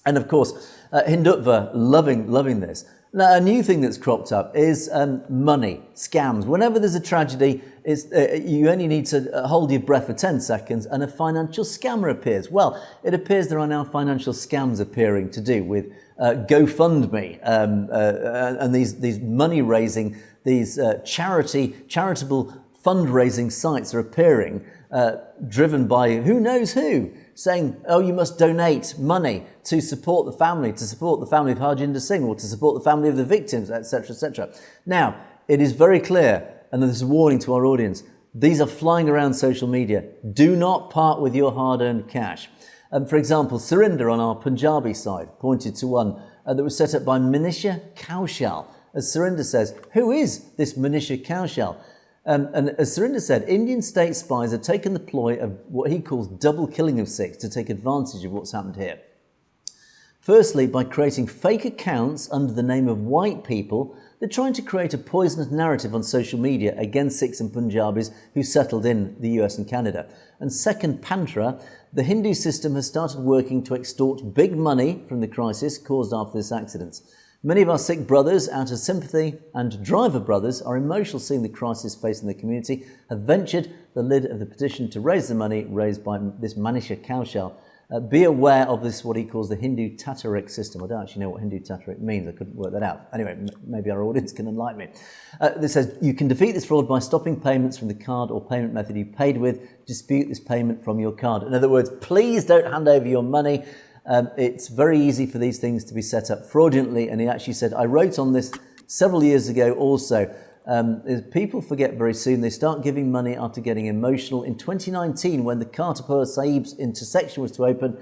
And of course, Hindutva loving this. Now, a new thing that's cropped up is money, scams. Whenever there's a tragedy, you only need to hold your breath for 10 seconds and a financial scammer appears. Well, it appears there are now financial scams appearing to do with GoFundMe and these money-raising, these charitable fundraising sites are appearing, driven by who knows who, saying, oh, you must donate money to support the family of Harjinder Singh, or to support the family of the victims, etc., etc. Now, it is very clear, and there's a warning to our audience, these are flying around social media. Do not part with your hard-earned cash. For example, Surinder on our Punjabi side pointed to one that was set up by Manisha Kaushal. As Surinder says, who is this Manisha Kaushal? And as Surinder said, Indian state spies have taken the ploy of what he calls double killing of Sikhs to take advantage of what's happened here. Firstly, by creating fake accounts under the name of white people, they're trying to create a poisonous narrative on social media against Sikhs and Punjabis who settled in the US and Canada. And second, Pantra, the Hindu system has started working to extort big money from the crisis caused after this accident. Many of our Sikh brothers, out of sympathy, and driver brothers are emotional seeing the crisis facing the community, have ventured the lid of the petition to raise the money raised by this Manisha Kaushal. Be aware of this, what he calls the Hindu Tataric system. I don't actually know what Hindu Tataric means. I couldn't work that out. Anyway, maybe our audience can enlighten me. This says, you can defeat this fraud by stopping payments from the card or payment method you paid with. Dispute this payment from your card. In other words, please don't hand over your money. It's very easy for these things to be set up fraudulently. And he actually said, I wrote on this several years ago also, people forget very soon, they start giving money after getting emotional. In 2019, when the Kartarpur Sahib's intersection was to open,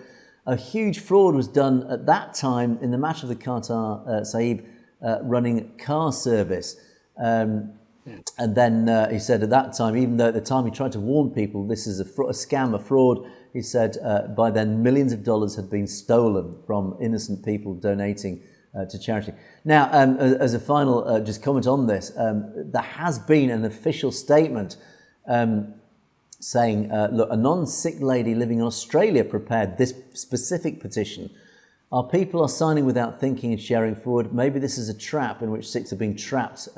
a huge fraud was done at that time in the matter of the Kartar Sahib running car service. And then he said at that time, even though at the time he tried to warn people this is a scam, a fraud, he said by then millions of dollars had been stolen from innocent people donating to charity. Now, as a final just comment on this, there has been an official statement saying, look, a non-Sikh lady living in Australia prepared this specific petition. Our people are signing without thinking and sharing forward. Maybe this is a trap in which Sikhs are being trapped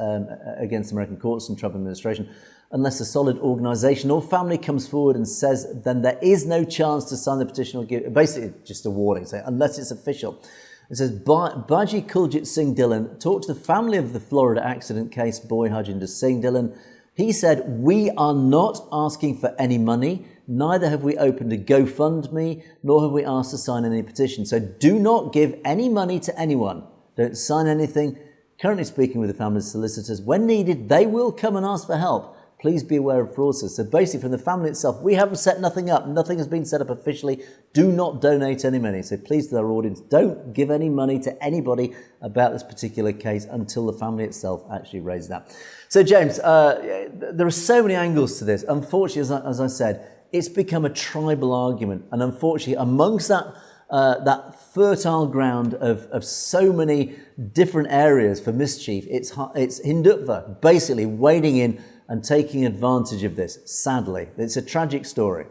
against American courts and Trump administration. Unless a solid organisation or family comes forward and says, then there is no chance to sign the petition or give, basically just a warning, say, unless it's official. It says, Baji Kuljit Singh Dhillon talked to the family of the Florida accident case boy Harjinder Singh Dhillon. He said, we are not asking for any money. Neither have we opened a GoFundMe, nor have we asked to sign any petition. So do not give any money to anyone. Don't sign anything. Currently speaking with the family's solicitors. When needed, they will come and ask for help. Please be aware of fraudsters. So basically from the family itself, we haven't set nothing up. Nothing has been set up officially. Do not donate any money. So please to our audience, don't give any money to anybody about this particular case until the family itself actually raises that. So James, there are so many angles to this. Unfortunately, as I said, it's become a tribal argument. And unfortunately, amongst that fertile ground of so many different areas for mischief, it's Hindutva basically wading in and taking advantage of this, sadly. It's a tragic story.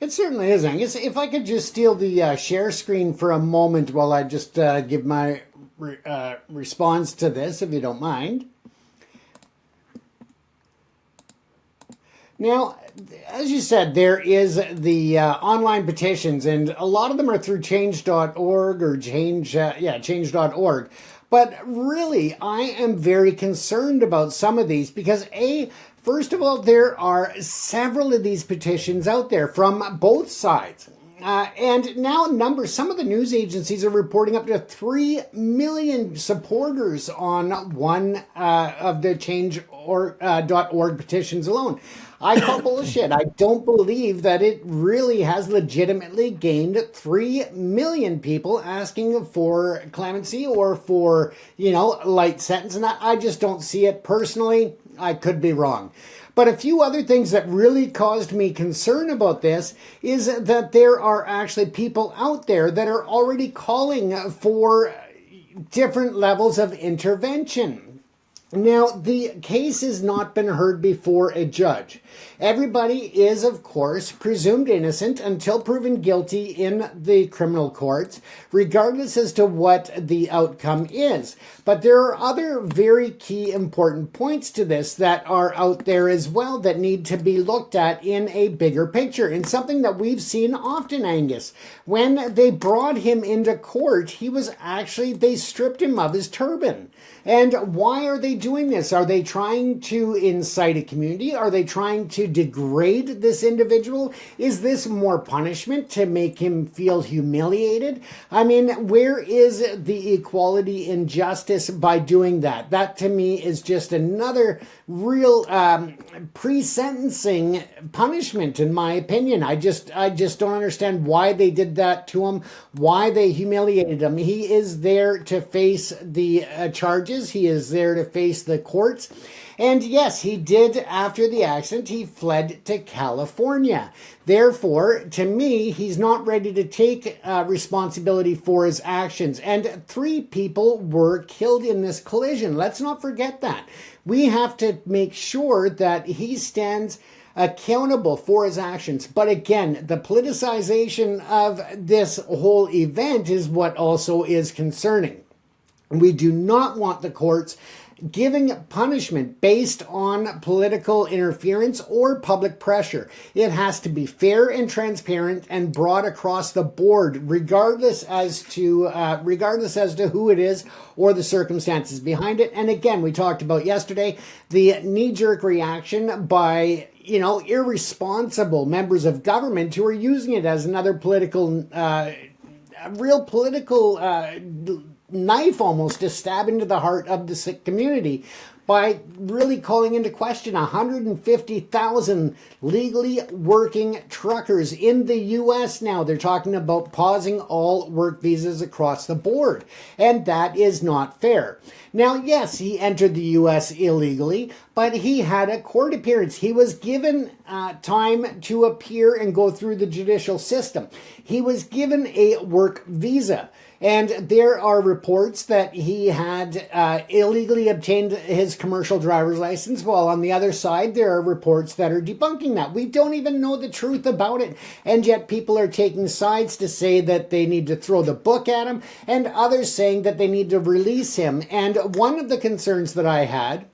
It certainly is, Angus. If I could just steal the share screen for a moment while I just give my response to this, if you don't mind. Now, as you said, there is the online petitions, and a lot of them are through change.org or change.org. But really, I am very concerned about some of these because, first of all, there are several of these petitions out there from both sides. And now some of the news agencies are reporting up to 3 million supporters on one of the change.org petitions alone. I call bullshit. I don't believe that it really has legitimately gained 3 million people asking for clemency or for, light sentence. And I just don't see it personally. I could be wrong. But a few other things that really caused me concern about this is that there are actually people out there that are already calling for different levels of intervention. Now, the case has not been heard before a judge. Everybody is, of course, presumed innocent until proven guilty in the criminal courts, regardless as to what the outcome is. But there are other very key important points to this that are out there as well that need to be looked at in a bigger picture, and something that we've seen often, Angus. When they brought him into court, they stripped him of his turban. And why are they doing this? Are they trying to incite a community? Are they trying to degrade this individual? Is this more punishment to make him feel humiliated? I mean, where is the equality in justice by doing that? That to me is just another real pre-sentencing punishment, in my opinion. I just don't understand why they did that to him, why they humiliated him. He is there to face the charges. He is there to face the courts. And yes, he did, after the accident, he fled to California. Therefore, to me, he's not ready to take responsibility for his actions. And 3 people were killed in this collision. Let's not forget that. We have to make sure that he stands accountable for his actions. But again, the politicization of this whole event is what also is concerning. We do not want the courts giving punishment based on political interference or public pressure. It has to be fair and transparent and broad across the board, regardless as to who it is or the circumstances behind it. And again, we talked about yesterday the knee-jerk reaction by irresponsible members of government who are using it as another real political knife almost to stab into the heart of the Sikh community by really calling into question 150,000 legally working truckers in the U.S. now. They're talking about pausing all work visas across the board, and that is not fair. Now, yes, he entered the U.S. illegally, but he had a court appearance. He was given time to appear and go through the judicial system. He was given a work visa. And there are reports that he had illegally obtained his commercial driver's license, while on the other side, there are reports that are debunking that. We don't even know the truth about it. And yet people are taking sides to say that they need to throw the book at him, and others saying that they need to release him. And one of the concerns that I had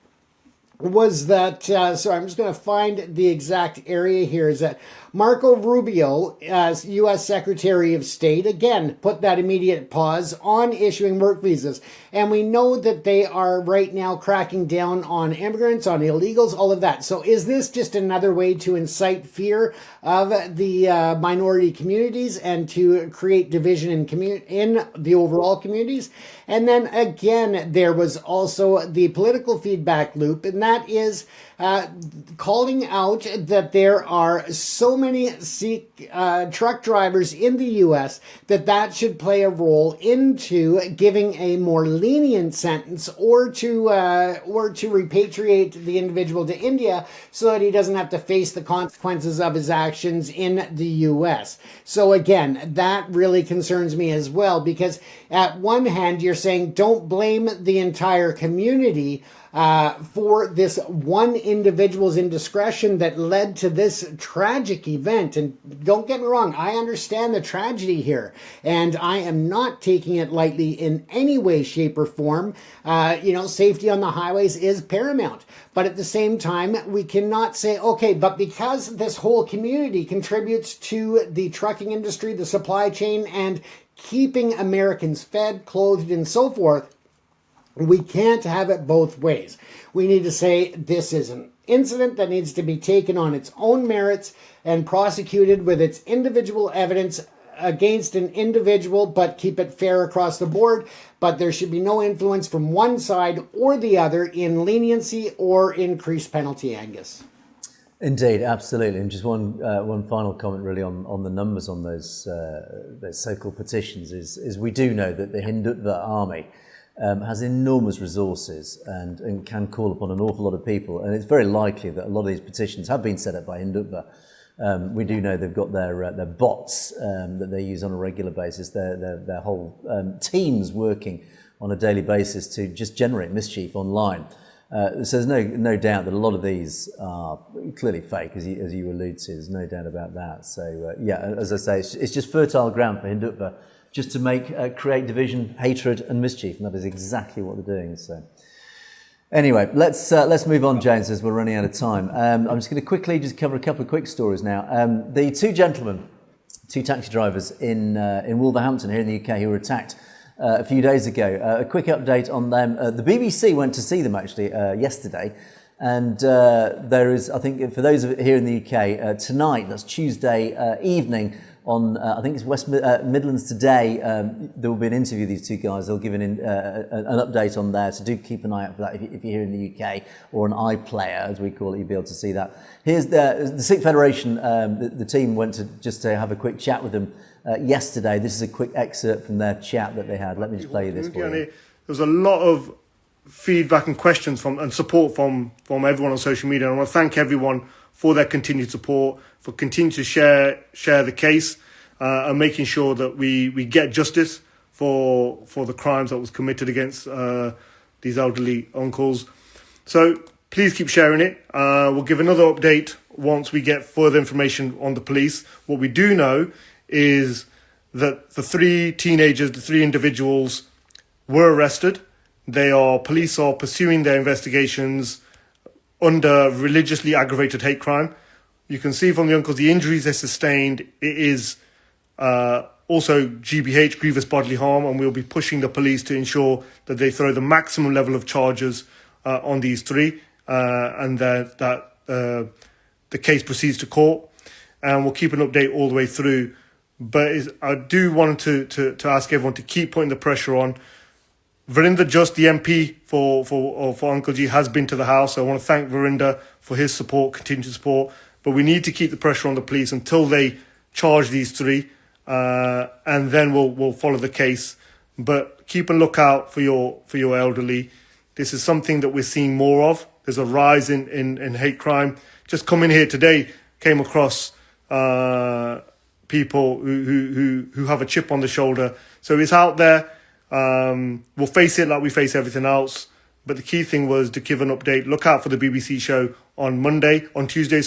was that, so I'm just going to find the exact area here, is that Marco Rubio, as U.S. Secretary of State, again, put that immediate pause on issuing work visas. And we know that they are right now cracking down on immigrants, on illegals, all of that. So is this just another way to incite fear of the minority communities and to create division in the overall communities? And then again, there was also the political feedback loop, and that is calling out that there are so many Sikh truck drivers in the U.S. that should play a role into giving a more lenient sentence, or to repatriate the individual to India so that he doesn't have to face the consequences of his actions in the U.S. So again, that really concerns me as well, because at one hand you're saying don't blame the entire community for this one individual's indiscretion that led to this tragic event. And don't get me wrong, I understand the tragedy here, and I am not taking it lightly in any way, shape, or form. Safety on the highways is paramount. But at the same time, we cannot say, okay, but because this whole community contributes to the trucking industry, the supply chain, and keeping Americans fed, clothed, and so forth, we can't have it both ways. We need to say this is an incident that needs to be taken on its own merits and prosecuted with its individual evidence against an individual, but keep it fair across the board. But there should be no influence from one side or the other in leniency or increased penalty, Angus. Indeed, absolutely. And just one final comment really on the numbers on those so-called petitions is we do know that the Hindutva army has enormous resources and can call upon an awful lot of people. And it's very likely that a lot of these petitions have been set up by Hindutva. We do know they've got their bots that they use on a regular basis, their whole teams working on a daily basis to just generate mischief online. So there's no doubt that a lot of these are clearly fake, as you allude to. There's no doubt about that. So yeah, as I say, it's just fertile ground for Hindutva just to create division, hatred, and mischief, and that is exactly what they're doing. So anyway, let's move on, James, as we're running out of time. I'm just going to quickly just cover a couple of quick stories now. The two gentlemen, two taxi drivers in Wolverhampton here in the UK, who were attacked a few days ago. A quick update on them. The BBC went to see them actually yesterday, and there is, I think, for those here in the UK, tonight, that's Tuesday evening, on I think it's West Midlands Today, there will be an interview with these two guys. They'll give an update on there, so do keep an eye out for that if you're here in the UK, or an iPlayer, as we call it, you'll be able to see that. Here's the Sikh Federation. The team went to have a quick chat with them yesterday. This is a quick excerpt from their chat that they had. Let me just play you this for you. There was a lot of feedback and questions and support from everyone on social media. And I want to thank everyone for their continued support, for continuing to share the case and making sure that we get justice for the crimes that was committed against these elderly uncles. So please keep sharing it. We'll give another update once we get further information on the police. What we do know is that the three teenagers, the three individuals, were arrested. Police are pursuing their investigations under religiously aggravated hate crime. You can see from the uncles the injuries they sustained. It is also GBH, grievous bodily harm, and we'll be pushing the police to ensure that they throw the maximum level of charges on these three, and that the case proceeds to court. And we'll keep an update all the way through. But I do want to ask everyone to keep putting the pressure on. Verinder Just, the MP for Uncle G, has been to the House. So I want to thank Verinder for his support, continued support. But we need to keep the pressure on the police until they charge these three, and then we'll follow the case. But keep a lookout for your elderly. This is something that we're seeing more of. There's a rise in hate crime. Just coming here today, came across people who have a chip on the shoulder. So it's out there. We'll face it like we face everything else. But the key thing was to give an update. Look out for the BBC show on Tuesday,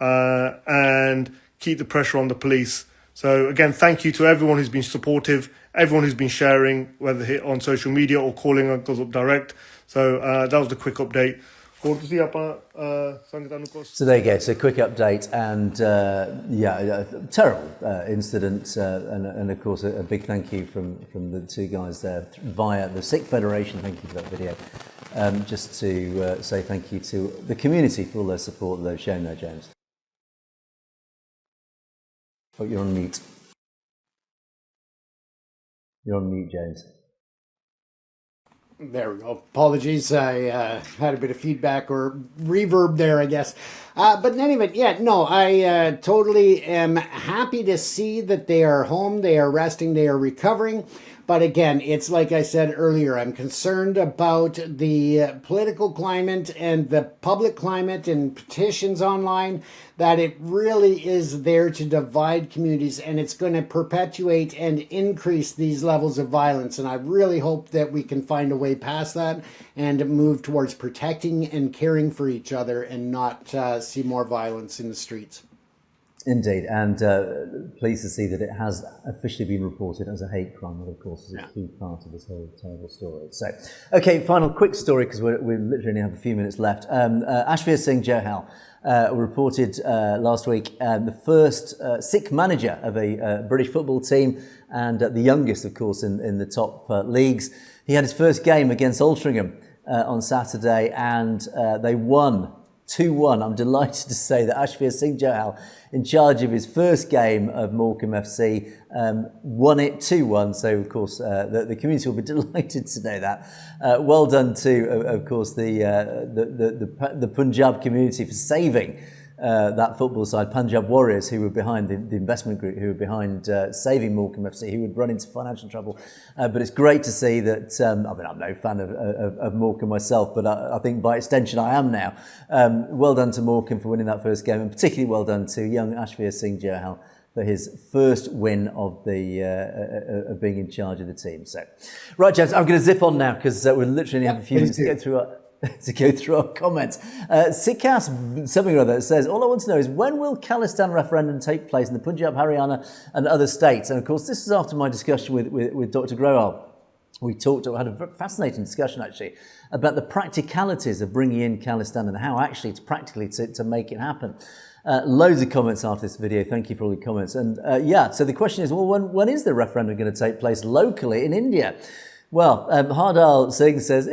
and keep the pressure on the police. So again, thank you to everyone who's been supportive, everyone who's been sharing, whether on social media or calling Uncles Up direct. So that was the quick update. So there you go. So quick update, and terrible incident, and of course a big thank you from the two guys there via the Sikh Federation. Thank you for that video. Just to say thank you to the community for all their support that they've shown there, James. Oh, you're on mute. You're on mute, James. There we go. Apologies, I had a bit of feedback or reverb there, I guess. But in any event, I totally am happy to see that they are home, they are resting, they are recovering. But again, it's like I said earlier, I'm concerned about the political climate and the public climate and petitions online, that it really is there to divide communities, and it's going to perpetuate and increase these levels of violence. And I really hope that we can find a way past that and move towards protecting and caring for each other and not see more violence in the streets. Indeed, and pleased to see that it has officially been reported as a hate crime, that of course is a key part of this whole terrible story. So, okay, final quick story, because we literally only have a few minutes left. Ashveer Singh Johal reported last week the first Sikh manager of a British football team, and the youngest, of course, in the top leagues. He had his first game against Altrincham on Saturday, and they won 2-1. I'm delighted to say that Ashveer Singh Johal, in charge of his first game of Morecambe FC, won it 2-1. So, of course, the community will be delighted to know that. Well done to, of course, the Punjab community for saving that football side, Punjab Warriors, who were behind the investment group, who were behind saving Morecambe FC, who would run into financial trouble. But it's great to see that, I'm no fan of Morecambe myself, but I think by extension I am now. Well done to Morecambe for winning that first game, and particularly well done to young Ashveer Singh Johal for his first win of being in charge of the team. So, right, James, I'm going to zip on now because we literally have a few minutes to go through our comments. Sikas something or other says, all I want to know is when will Khalistan referendum take place in the Punjab, Haryana and other states? And of course, this is after my discussion with Dr. Growal. We had a fascinating discussion actually about the practicalities of bringing in Khalistan and how actually to make it happen. Loads of comments after this video. Thank you for all the comments. And so the question is, well, when is the referendum going to take place locally in India? Well, Hardal Singh says,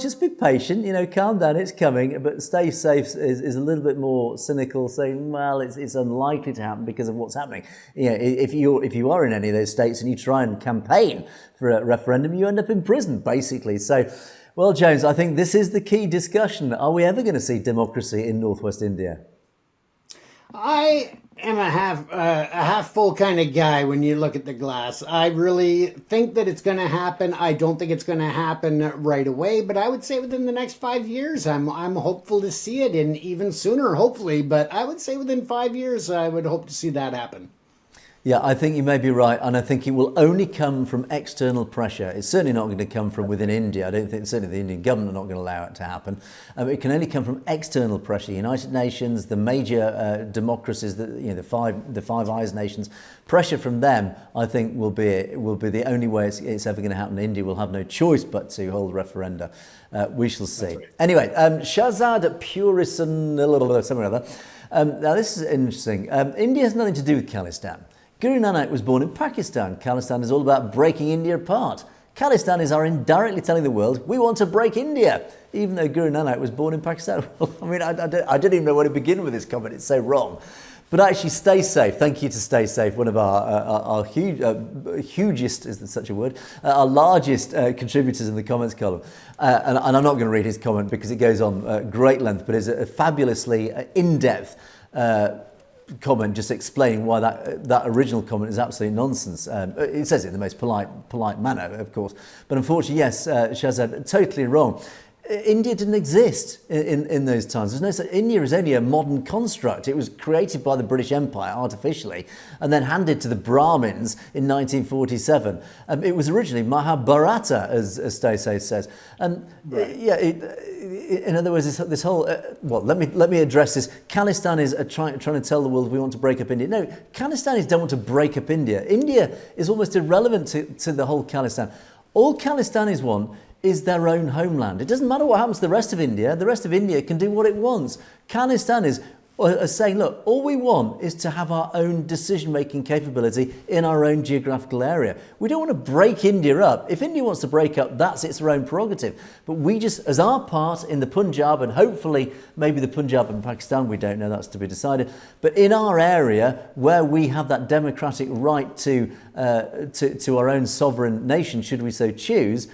just be patient, calm down, it's coming, but stay safe is a little bit more cynical, saying, well, it's unlikely to happen because of what's happening. If you are in any of those states and you try and campaign for a referendum, you end up in prison, basically. So, well, James, I think this is the key discussion. Are we ever going to see democracy in northwest India? I am a half full kind of guy when you look at the glass. I really think that it's going to happen. I don't think it's going to happen right away, but I would say within the next 5 years, I'm hopeful to see it, and even sooner, hopefully. But I would say within 5 years, I would hope to see that happen. Yeah, I think you may be right, and I think it will only come from external pressure. It's certainly not going to come from within India. I don't think certainly the Indian government are not going to allow it to happen. It can only come from external pressure. United Nations, the major democracies, the Five Eyes nations, pressure from them, I think, will be the only way it's ever going to happen. India will have no choice but to hold referenda. We shall see. Right. Anyway, Shahzad Purison, something or other. Now this is interesting. India has nothing to do with Khalistan. Guru Nanak was born in Pakistan. Khalistan is all about breaking India apart. Khalistanis are indirectly telling the world, we want to break India, even though Guru Nanak was born in Pakistan. I didn't even know where to begin with this comment. It's so wrong. But actually, stay safe. Thank you to Stay Safe, one of our hugest, is such a word, our largest contributors in the comments column. And I'm not going to read his comment because it goes on great length, but it's a fabulously in-depth comment just explaining why that original comment is absolute nonsense. It says it in the most polite manner, of course. But unfortunately, yes, Shahzad, totally wrong. India didn't exist in those times. There's no such. India is only a modern construct. It was created by the British Empire artificially and then handed to the Brahmins in 1947. It was originally Mahabharata, as Stacey says. In other words, this whole... let me address this. Khalistanis are trying to tell the world we want to break up India. No, Khalistanis don't want to break up India. India is almost irrelevant to the whole Khalistan. All Khalistanis want is their own homeland. It doesn't matter what happens to the rest of India. The rest of India can do what it wants. Khalistanis are saying, look, all we want is to have our own decision-making capability in our own geographical area. We don't want to break India up. If India wants to break up, that's its own prerogative. But we just, as our part in the Punjab, and hopefully maybe the Punjab and Pakistan, we don't know, that's to be decided, but in our area where we have that democratic right to our own sovereign nation, should we so choose,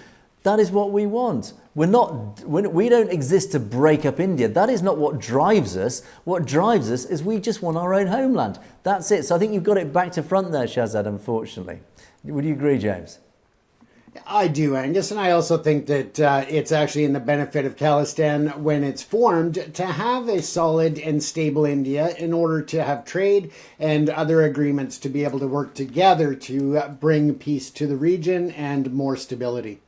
that is what we want. We don't exist to break up India. That is not what drives us. What drives us is we just want our own homeland. That's it. So I think you've got it back to front there, Shahzad, unfortunately. Would you agree, James? I do, Angus, and I also think that it's actually in the benefit of Khalistan when it's formed to have a solid and stable India in order to have trade and other agreements to be able to work together to bring peace to the region and more stability.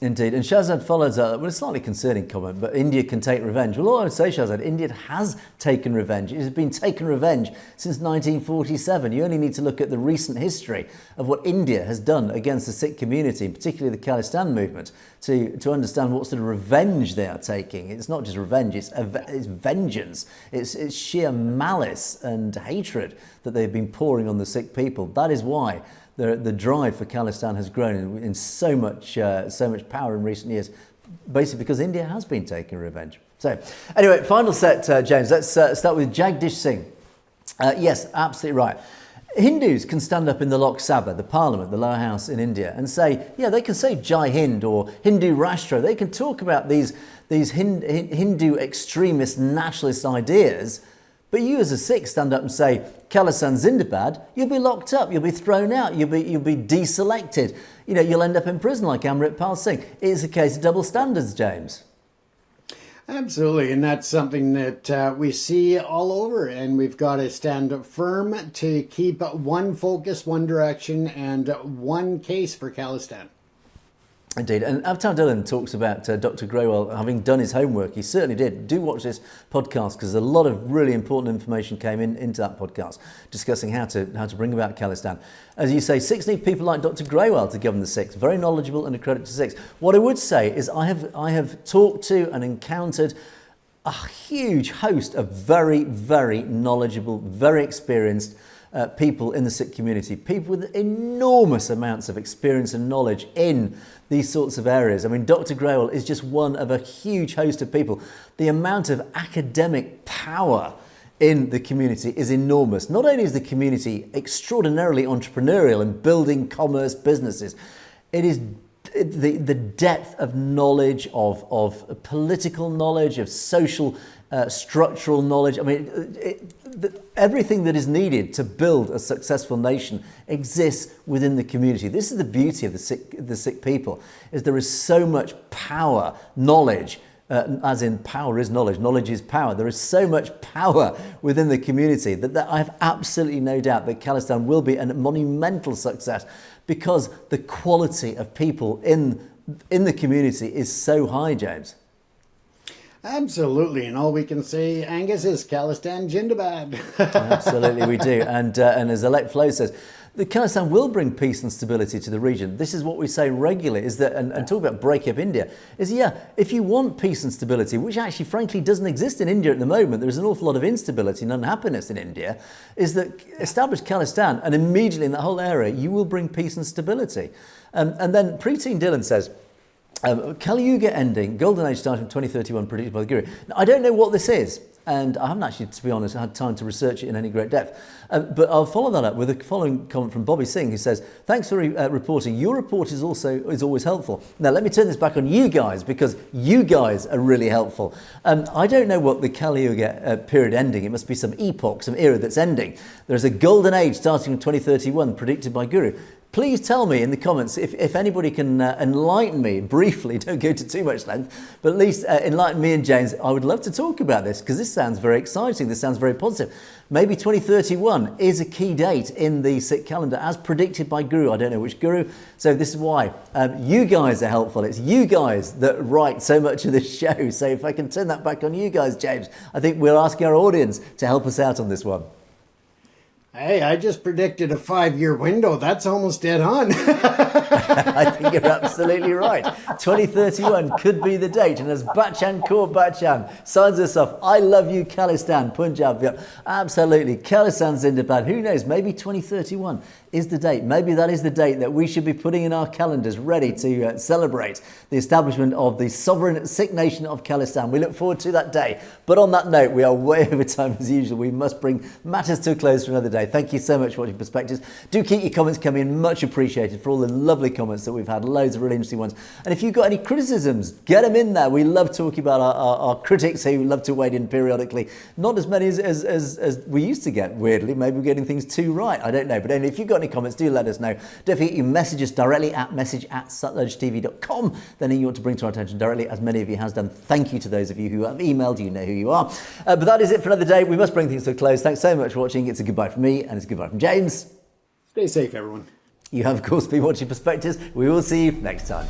Indeed. And Shahzad follows with a slightly concerning comment, but India can take revenge. Well, all I would say, Shahzad, India has taken revenge. It has been taken revenge since 1947. You only need to look at the recent history of what India has done against the Sikh community, particularly the Khalistan movement, to understand what sort of revenge they are taking. It's not just revenge, it's vengeance. It's sheer malice and hatred that they've been pouring on the Sikh people. That is why the drive for Khalistan has grown in so much power in recent years, basically because India has been taking revenge. So, anyway, final set, James. Let's start with Jagdish Singh. Yes, absolutely right. Hindus can stand up in the Lok Sabha, the parliament, the lower house in India, and say, yeah, they can say Jai Hind or Hindu Rashtra. They can talk about these Hindu extremist nationalist ideas. But you as a Sikh stand up and say, Khalistan Zindabad, you'll be locked up, you'll be thrown out, you'll be deselected. You know, you'll end up in prison like Amritpal Singh. It's a case of double standards, James. Absolutely, and that's something that we see all over, and we've got to stand firm to keep one focus, one direction, and one case for Khalistan. Indeed, and Avtar Dhillon talks about Dr. Grewal having done his homework. He certainly did. Do watch this podcast because a lot of really important information came into that podcast discussing how to bring about Khalistan. As you say, Sikhs need people like Dr. Grewal to govern the Sikhs. Very knowledgeable and a credit to Sikhs. What I would say is I have talked to and encountered a huge host of very, very knowledgeable, very experienced people in the Sikh community, people with enormous amounts of experience and knowledge in these sorts of areas. I mean, Dr. Grewal is just one of a huge host of people. The amount of academic power in the community is enormous. Not only is the community extraordinarily entrepreneurial and building commerce businesses, it is the depth of knowledge, of political knowledge, of social structural knowledge. I mean, everything that is needed to build a successful nation exists within the community. This is the beauty of the Sikh people, is there is so much power, knowledge, as in power is knowledge, knowledge is power. There is so much power within the community that I have absolutely no doubt that Khalistan will be a monumental success because the quality of people in the community is so high, James. Absolutely, and all we can say, Angus, is Khalistan Jindabad. Absolutely, we do. And as Elect Flo says, the Khalistan will bring peace and stability to the region. This is what we say regularly, is that, and talk about break up India, is if you want peace and stability, which actually frankly doesn't exist in India at the moment, there's an awful lot of instability and unhappiness in India, is that establish Khalistan and immediately in that whole area, you will bring peace and stability. And then Preteen Dhillon says, Kali Yuga ending, Golden Age starting from 2031, predicted by the Guru. Now, I don't know what this is, and I haven't actually, to be honest, had time to research it in any great depth. But I'll follow that up with a following comment from Bobby Singh, who says, thanks for reporting. Your report is always helpful. Now, let me turn this back on you guys, because you guys are really helpful. I don't know what the Kali Yuga period ending. It must be some epoch, some era that's ending. There's a Golden Age starting in 2031, predicted by Guru. Please tell me in the comments if anybody can enlighten me briefly, don't go to too much length, but at least enlighten me and James. I would love to talk about this because this sounds very exciting. This sounds very positive. Maybe 2031 is a key date in the Sikh calendar as predicted by Guru. I don't know which Guru. So this is why you guys are helpful. It's you guys that write so much of this show. So if I can turn that back on you guys, James, I think we're asking our audience to help us out on this one. Hey, I just predicted a 5-year window. That's almost dead on. I think you're absolutely right. 2031 could be the date. And as Bachchan Kaur Bachchan signs us off, I love you, Khalistan, Punjab. Yep, absolutely. Khalistan Zindabad. Who knows? Maybe 2031 is the date. Maybe that is the date that we should be putting in our calendars ready to celebrate the establishment of the sovereign Sikh nation of Khalistan. We look forward to that day. But on that note, we are way over time as usual. We must bring matters to a close for another day. Thank you so much for watching Perspectives. Do keep your comments coming in. Much appreciated for all the lovely comments that we've had. Loads of really interesting ones. And if you've got any criticisms, get them in there. We love talking about our critics who love to wade in periodically. Not as many as we used to get, weirdly. Maybe we're getting things too right. I don't know. But anyway, if you've got any comments, do let us know. Don't forget you message us directly at message@sutludgetv.com. Then you want to bring to our attention directly, as many of you has done. Thank you to those of you who have emailed. You know who you are. But that is it for another day. We must bring things to a close. Thanks so much for watching. It's a goodbye from me and it's a goodbye from James. Stay safe, everyone. You have, of course, been watching Perspectives. We will see you next time.